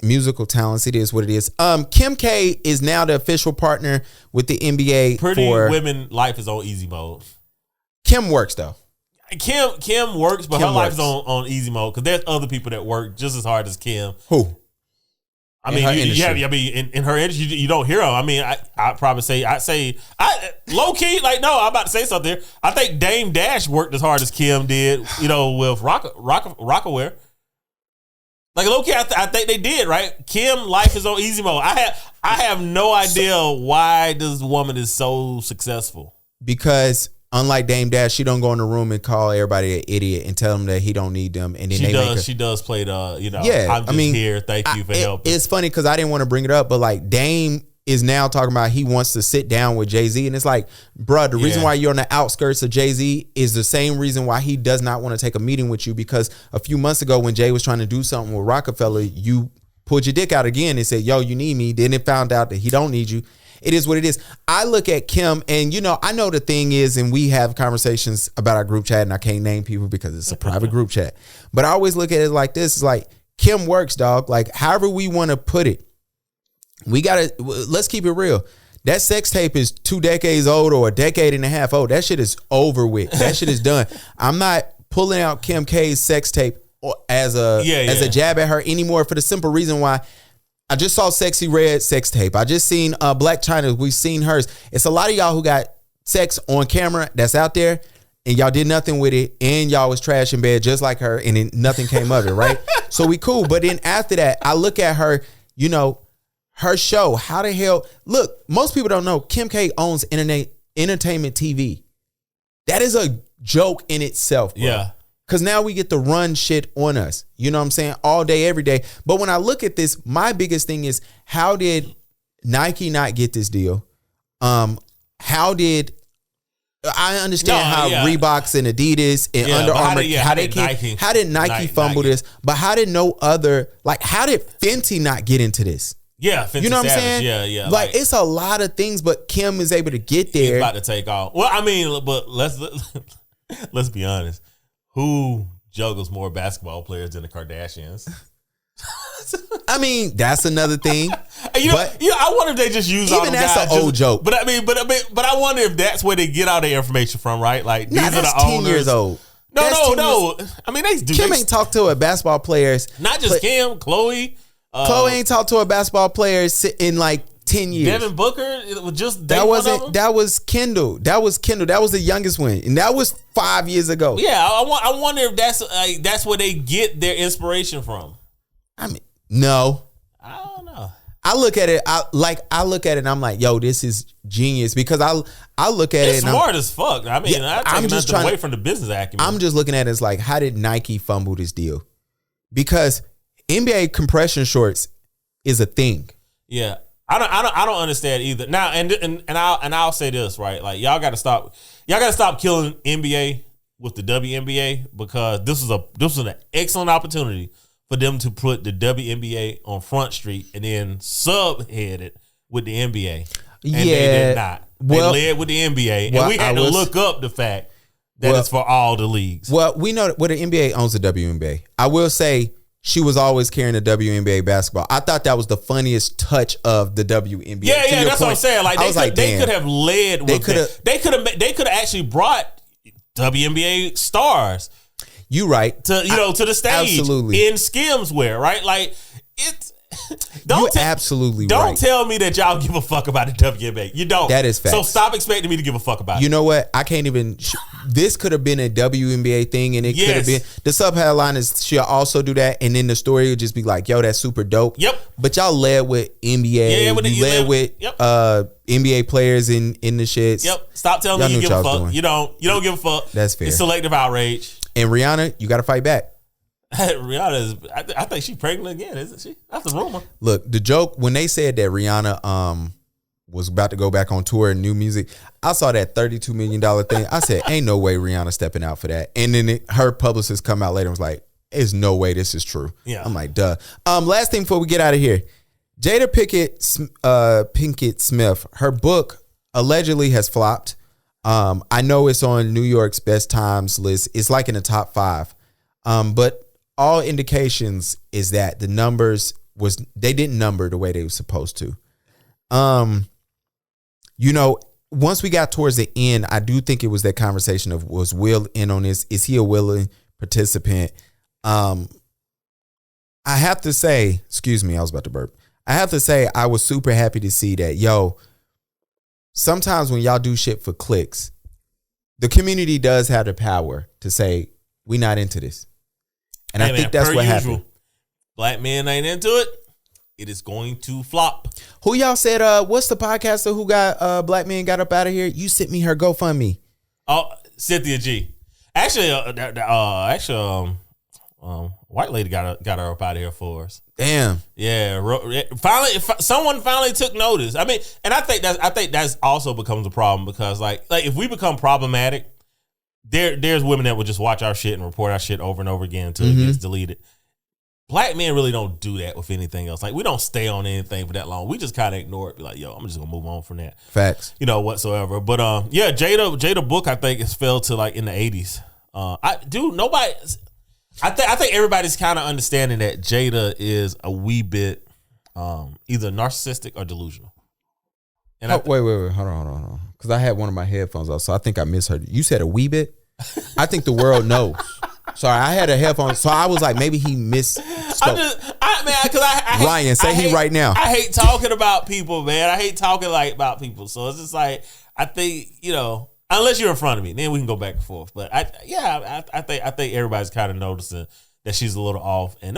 musical talents. It is what it is. Kim K is now the official partner with the NBA. Pretty Women life is on easy mode. Kim works though. Kim works, but her life is on easy mode because there's other people that work just as hard as Kim. Who? I mean, in her industry, you don't hear them. I mean, I probably say, low key, like, no, I'm about to say something here. I think Dame Dash worked as hard as Kim did, with Rockaware. Like, low key, I think they did, right? Kim life is on easy mode. I have no idea why this woman is so successful. Because unlike Dame Dash, she don't go in the room and call everybody an idiot and tell them that he don't need them. And then she does play the, I'm just here. Thank you for helping. It's funny because I didn't want to bring it up, but like Dame is now talking about he wants to sit down with Jay-Z. And it's like, bruh, the reason why you're on the outskirts of Jay-Z is the same reason why he does not want to take a meeting with you. Because a few months ago when Jay was trying to do something with Rockefeller, you pulled your dick out again and said, yo, you need me. Then it found out that he don't need you. It is what it is. I look at Kim and, I know the thing is, and we have conversations about our group chat and I can't name people because it's a private group chat. But I always look at it like this. It's like Kim works, dog. Like however we want to put it, let's keep it real. That sex tape is 2 decades old or a decade and a half old. That shit is over with. That shit is done. I'm not pulling out Kim K's sex tape as a jab at her anymore for the simple reason why I just saw Sexy Red sex tape. I just seen Black China. We've seen hers. It's a lot of y'all who got sex on camera that's out there and y'all did nothing with it and y'all was trash in bed just like her and then nothing came of it, right? So we cool. But then after that, I look at her, her show. How the hell? Look, most people don't know Kim K owns Entertainment TV. That is a joke in itself, bro. Yeah. Because now we get to run shit on us. You know what I'm saying? All day, every day. But when I look at this, my biggest thing is, how did Nike not get this deal? How did... I understand Reeboks and Adidas and Under Armour, how did Nike fumble this? But how did no other... Like, how did Fenty not get into this? Yeah, Fenty, you know what I'm Savage. saying? Yeah. Like, it's a lot of things, but Kim is able to get there. He's about to take off. Well, I mean, but let's be honest. Who juggles more basketball players than the Kardashians? I mean, that's another thing. I wonder if they just use all even the that's guys an old joke. But I wonder if that's where they get all their information from, right? Like these are that's the 10 owners. years old. No. I mean, they do. Kim ain't talked to a basketball players. Not just Kim, Chloe. Chloe ain't talked to a basketball player in like 10 years. Devin Booker, it was just that wasn't. That was Kendall. That was the youngest one, and that was 5 years ago. Yeah, I wonder if that's where they get their inspiration from. I mean, no, I don't know. I look at it. I look at it, and I'm like, yo, this is genius because I look at it's it. Smart as fuck. I mean, I'm just trying away from the business acumen. I'm just looking at it as like, how did Nike fumble this deal? Because NBA compression shorts is a thing. Yeah. I don't understand either. Now and I'll say this, right? Like y'all gotta stop killing NBA with the WNBA because this was an excellent opportunity for them to put the WNBA on Front Street and then subhead it with the NBA. And they did not. They led with the NBA. And we had to look up the fact that it's for all the leagues. Well, we know that the NBA owns the WNBA. I will say she was always carrying the WNBA basketball. I thought that was the funniest touch of the WNBA. Yeah, that's what I'm saying. Like they could have led with that. They could have actually brought WNBA stars. You right. To the stage. Absolutely. In Skims wear, right? Like it's absolutely don't tell me that y'all give a fuck about the WNBA. You don't. That is fact. So stop expecting me to give a fuck about it. You know what? I can't even. This could have been a WNBA thing, and it could have been the sub headline is she'll also do that, and then the story would just be like, "Yo, that's super dope." Yep. But y'all led with NBA. Yeah, you led with NBA players in the shits. Yep. Stop telling me you give a fuck. Doing. You don't give a fuck. That's fair. It's selective outrage. And Rihanna, you got to fight back. Rihanna is. I think she's pregnant again, isn't she? That's a rumor. Look, the joke when they said that Rihanna was about to go back on tour and new music, I saw that $32 million thing. I said, ain't no way Rihanna stepping out for that. And then her publicist come out later and was like, there's no way this is true. Yeah. I'm like, duh. Last thing before we get out of here, Jada Pinkett Smith, her book allegedly has flopped. I know it's on New York's best times list. It's like in the top 5. But all indications is that the numbers they didn't number the way they were supposed to. Once we got towards the end, I do think it was that conversation of was Will in on this? Is he a willing participant? I have to say, excuse me, I was about to burp. I have to say I was super happy to see that, sometimes when y'all do shit for clicks, the community does have the power to say, we not into this. And I think that's what happened. Black men ain't into it. It is going to flop. Who y'all said, what's the podcaster who got black men got up out of here? You sent me her GoFundMe. Oh, Cynthia G. Actually, white lady got her up out of here for us. Damn. Yeah. Finally, someone finally took notice. I mean, and I think that's also becomes a problem because like if we become problematic, there's women that will just watch our shit and report our shit over and over again until it gets deleted. Black men really don't do that with anything else. Like we don't stay on anything for that long. We just kind of ignore it. Be like, yo, I'm just gonna move on from that. Facts. Whatsoever. But Jada book I think has fell to like in the 80s. I think everybody's kind of understanding that Jada is a wee bit either narcissistic or delusional. And wait, hold on. Because I had one of my headphones off, so I think I misheard you. You said a wee bit? I think the world knows. Sorry, I had a headphone, so I was like, maybe he misspoke. Ryan, say he right now. I hate talking about people, man. I hate talking about people. So it's just like, I think, unless you're in front of me, then we can go back and forth. But I think everybody's kind of noticing that she's a little off. And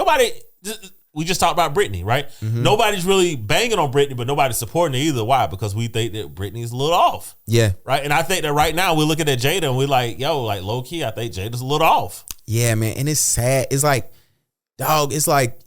we just talked about Britney, right? Mm-hmm. Nobody's really banging on Britney, but nobody's supporting her either. Why? Because we think that Britney's a little off. Yeah. Right? And I think that right now we're looking at Jada and we're like, low key, I think Jada's a little off. Yeah, man. And it's sad. It's like, dog, it's like,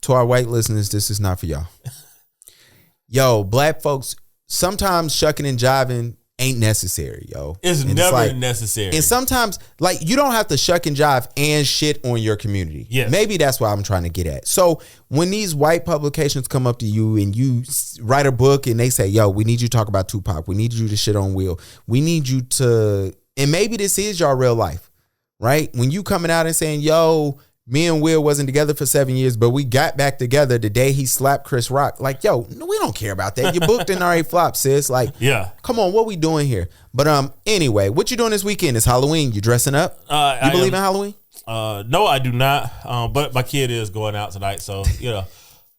to our white listeners, this is not for y'all. Black folks, sometimes shucking and jiving ain't necessary, yo. It's never necessary. And sometimes, you don't have to shuck and jive and shit on your community. Yes. Maybe that's what I'm trying to get at. So when these white publications come up to you and you write a book and they say, yo, we need you to talk about Tupac. We need you to shit on Will. We need you to, and maybe this is your real life, right? When you coming out and saying, yo, me and Will wasn't together for 7 years, but we got back together the day he slapped Chris Rock. Like, yo, no, we don't care about that. You booked and already flopped, sis. Like, Yeah. come on, what we doing here? But anyway, what you doing this weekend? It's Halloween. You dressing up? You believe in Halloween? No, I do not. But my kid is going out tonight, so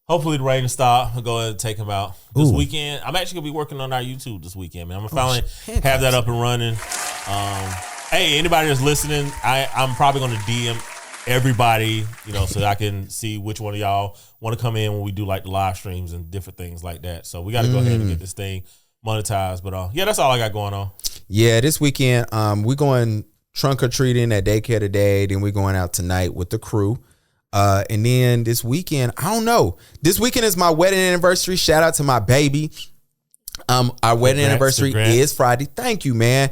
hopefully the rain will stop. I'll go ahead and take him out this weekend. I'm actually gonna be working on our YouTube this weekend, man. I'm gonna finally have that up and running. Hey, anybody that's listening, I'm probably gonna DM everybody, so that I can see which one of y'all want to come in when we do like the live streams and different things like that. So we got to go ahead and get this thing monetized. But that's all I got going on. Yeah, this weekend we're going trunk or treating at daycare today. Then we're going out tonight with the crew. And then this weekend, I don't know. This weekend is my wedding anniversary. Shout out to my baby. Our wedding anniversary is Friday. Thank you, man.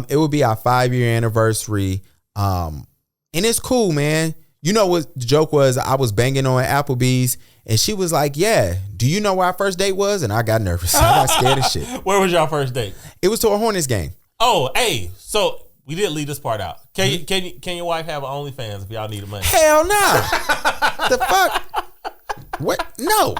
It will be our 5-year anniversary. And it's cool, man. You know what the joke was? I was banging on Applebee's, and she was like, yeah, do you know where our first date was? And I got nervous. I got scared of shit. Where was your first date? It was to a Hornets game. Oh, hey. So we did leave this part out. Can your wife have an OnlyFans if y'all need the money? Hell no. The fuck? What? No.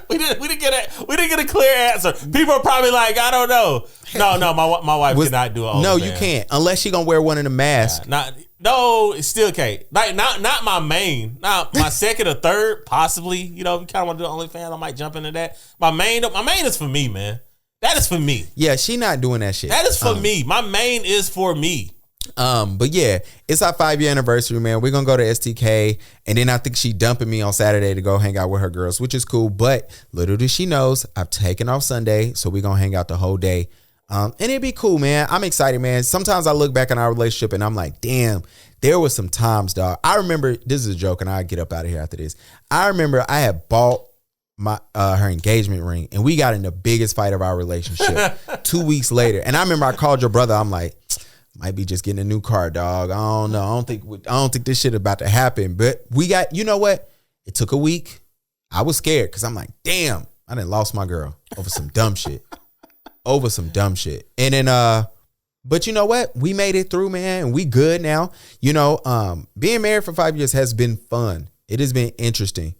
We didn't get a clear answer. People are probably like, I don't know. No, my wife cannot do an OnlyFans. No, you can't. Unless she gonna wear one of the masks. No, it still can't. Like not my main. Not my second or third, possibly. If you kind of want to do OnlyFans, I might jump into that. My main is for me, man. That is for me. Yeah, she not doing that shit. That is for me. My main is for me. But yeah, it's our 5-year anniversary, man. We're gonna go to STK, and then I think she dumping me on Saturday to go hang out with her girls, which is cool. But little does she knows, I've taken off Sunday, so we're gonna hang out the whole day. And it'd be cool, man. I'm excited, man. Sometimes I look back on our relationship and I'm like, damn, there was some times, dog. I remember, this is a joke, and I'll get up out of here after this. I remember I had bought my her engagement ring, and we got in the biggest fight of our relationship 2 weeks later. And I remember I called your brother. I'm like, might be just getting a new car, dog. I don't know. I don't think this shit about to happen. But we got, you know what? It took a week. I was scared because I'm like, damn, I done lost my girl over some dumb shit. And then, but you know what? We made it through, man. And we good now. Being married for 5 years has been fun. It has been interesting.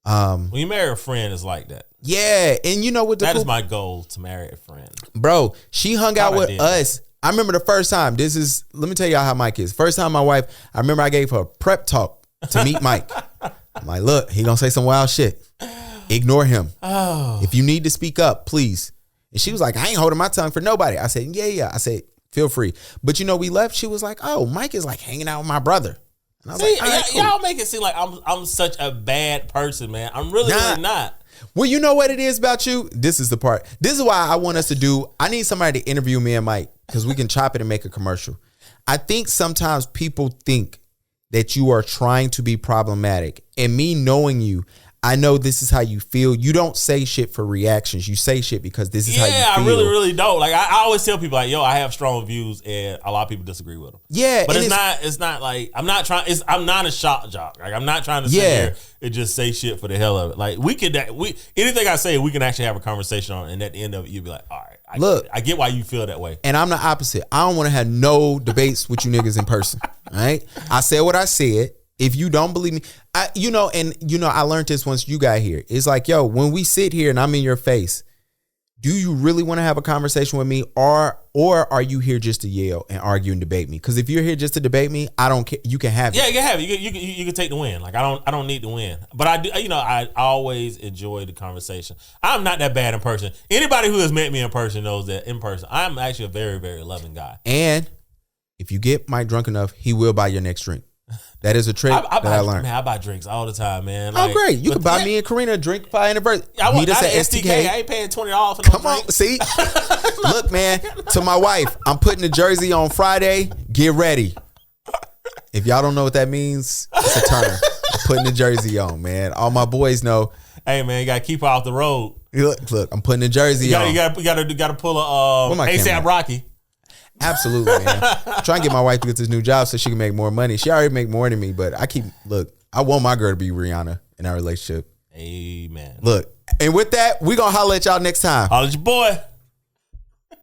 When you marry a friend, it's like that. Yeah. And you know what? That is my goal, to marry a friend. Bro, she hung out with us. I remember the first time. Let me tell y'all how Mike is. First time my wife, I remember I gave her a prep talk to meet Mike. I'm like, look, he gonna say some wild shit. Ignore him. Oh. If you need to speak up, please. And she was like, I ain't holding my tongue for nobody. I said, yeah. I said, feel free. But we left. She was like, oh, Mike is like hanging out with my brother. And I was like, all right, cool. Y'all make it seem like I'm such a bad person, man. I'm really not. Well, you know what it is about you? This is the part. This is why I want us to do, I need somebody to interview me and Mike, because we can chop it and make a commercial. I think sometimes people think that you are trying to be problematic. And me knowing you, I know this is how you feel. You don't say shit for reactions. You say shit because this is how you feel. Yeah, I really, really don't. Like I always tell people, like, yo, I have strong views, and a lot of people disagree with them. Yeah, but it's not like I'm not a shock jock. Like I'm not trying to sit here and just say shit for the hell of it. Like anything I say, we can actually have a conversation on, and at the end of it, you'll be like, all right, I get why you feel that way. And I'm the opposite. I don't want to have no debates with you niggas in person. All right, I said what I said. If you don't believe me, I learned this once you got here. It's like, yo, when we sit here and I'm in your face, do you really want to have a conversation with me, or are you here just to yell and argue and debate me? Because if you're here just to debate me, I don't care. You can have it. Yeah, you can have it. You can take the win. Like I don't need to win, but I do. I always enjoy the conversation. I'm not that bad in person. Anybody who has met me in person knows that in person, I'm actually a very, very loving guy. And if you get Mike drunk enough, he will buy your next drink. That is a trick that I learned. Man, I buy drinks all the time, man. Like, great. You can buy me and Karina a drink for our anniversary. Meet us at STK. I ain't paying $20 for no Come on, see? Look, man, to my wife, I'm putting the jersey on Friday. Get ready. If y'all don't know what that means, it's a term. I'm putting the jersey on, man. All my boys know. Hey, man, you got to keep her off the road. Look, I'm putting the jersey on. You got to pull a ASAP Rocky. Absolutely, man. Trying to get my wife to get this new job so she can make more money. She already make more than me, but I want my girl to be Rihanna in our relationship. Amen. Look, and with that, we gonna holler at y'all next time. Holler at your boy.